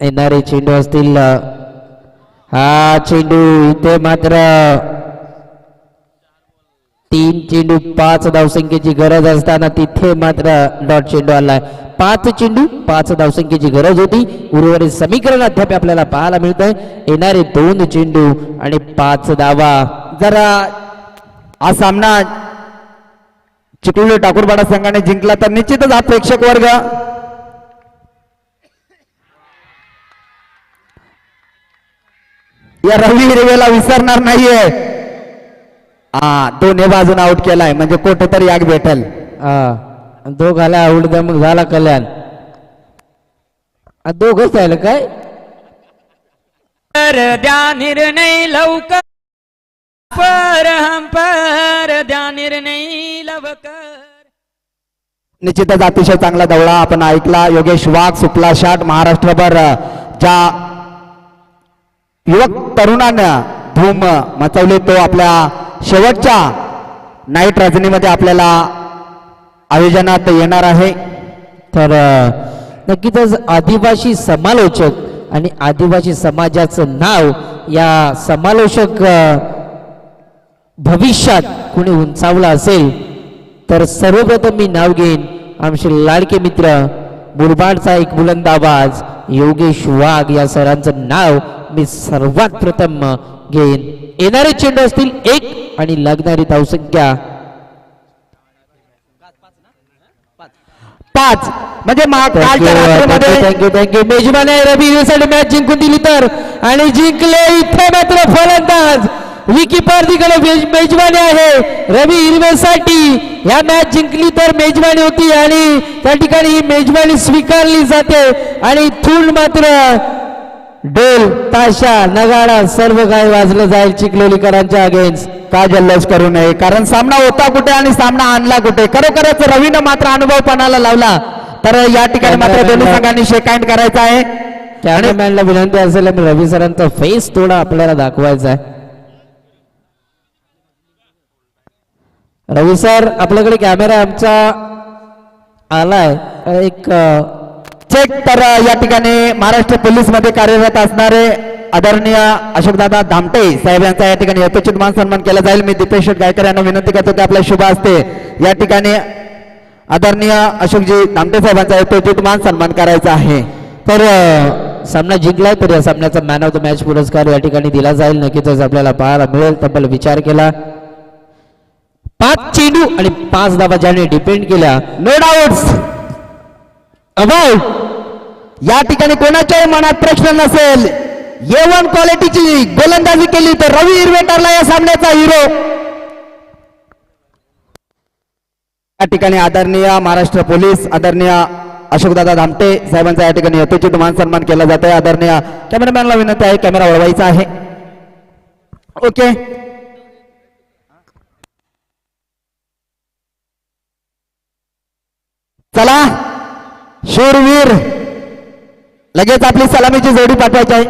येणारे चेंडू असतील. हा चेंडू इथे मात्र 3 चेंडू 5 धावसंख्येची गरज असताना तिथे मात्र डॉट चेंडू आलाय. 5 चेंडू 5 धावसंख्येची गरज होती. उर्वरित समीकरण अद्याप आपल्याला पाहायला मिळत आहे. येणारे 2 चेंडू आणि 5 धावा. जरा हा सामना चिखली ठाकूरवाडा संघाने जिंकला तर निश्चितच हा प्रेक्षक वर्ग या रवी हिरवेला विसरणार नाहीये. दोन्ही बाजून आउट केलाय म्हणजे कुठेतरी आग भेटल. दोघाला आवडतं मग झाला कल्याण. दोघच राहिलं काय. द्या निर्णय लवकर द्या निर्णय लवकर. निश्चितच अतिशय चांगला दौडा आपण ऐकला. योगेश वाघ सुपला शाट महाराष्ट्रभर ज्या युवक तरुणानं धूम मचवली तो आपल्या शेवटच्या नाईट रजनीमध्ये आपल्याला आयोजनात येणार आहे. तर नक्कीच आदिवासी समालोचक आणि आदिवासी समाजाचं नाव या समालोचक भविष्यात कोणी उंचावलं असेल तर सर्वप्रथम मी नाव घेईन आमचे लाडके मित्र मुरबाडचा एक बुलंद आवाज योगेश वाघ या सरांचं नाव मी सर्वात प्रथम घेईन. येणारे चेंडू असतील 1 आणि लागणारी धावसंख्या 5 म्हणजे कालच्या रात्रीमध्ये थँक्यू. मेजबान आहे रवी हिरवेसाठी मॅच जिंकून दिली तर आणि जिंकले. इथे मात्र फलंदाज विकी पारदीकडे मेजबानी आहे रवी हिरवेसाठी. ह्या मॅच जिंकली तर मेजबानी होती आणि त्या ठिकाणी ही मेजबानी स्वीकारली जाते आणि इथून मात्र ढोल ताशा नगाडा सर्व काही वाजलं जाईल चिखलोलीकरांच्या अगेन्स्ट. का जल्लोष करू नये कारण सामना होता कुठे आणि सामना आणला कुठे. खरोखरच रवीनं मात्र अनुभव पणाला लावला. तर या ठिकाणी मात्र दोन्ही संघांनी शेक हँड करायचा आहे. कॅमेरामॅनला विनंती असेल रवी सरांचा फेस थोडा आपल्याला दाखवायचा आहे. रवी सर आपल्याकडे कॅमेरा आमचा आलाय एक चेक. तर या ठिकाणी महाराष्ट्र पोलीस मध्ये कार्यरत असणारे आदरणीय अशोकदादा धामटे साहेब यांचा या ठिकाणी यथोचित मान सन्मान केला जाईल. मी दीपेश गायकर यांना विनंती करतो की आपल्या शुभ हस्ते या ठिकाणी आदरणीय अशोकजी धामटे साहेबांचा यथोचित मान सन्मान करायचा आहे. तर सामना जिंकलाय तर या सामन्याचा मॅन ऑफ द मॅच पुरस्कार या ठिकाणी दिला जाईल. नक्कीच आपल्याला पाहायला मिळेल. तब्बल विचार केला 5 चेंडू आणि 5 धावा ज्याने डिपेंड केल्या. नो डाऊट्स अबाउट या ठिकाणी कोणाच्याही मनात प्रश्न नसेल. A1 क्वालिटीची गोलंदाजी केली तर रवी हिरवे ठरला या सामन्याचा हिरो. या ठिकाणी आदरणीय महाराष्ट्र पोलीस आदरणीय अशोकदादा धामटे साहेबांचा या ठिकाणी यथोचित मान सन्मान केला जात आहे. आदरणीय कॅमेरामॅनला विनंती आहे कॅमेरा वळवायचा आहे. ओके चला शूरवीर लगेच आपली सलामीची जोडी पाठवायची आहे.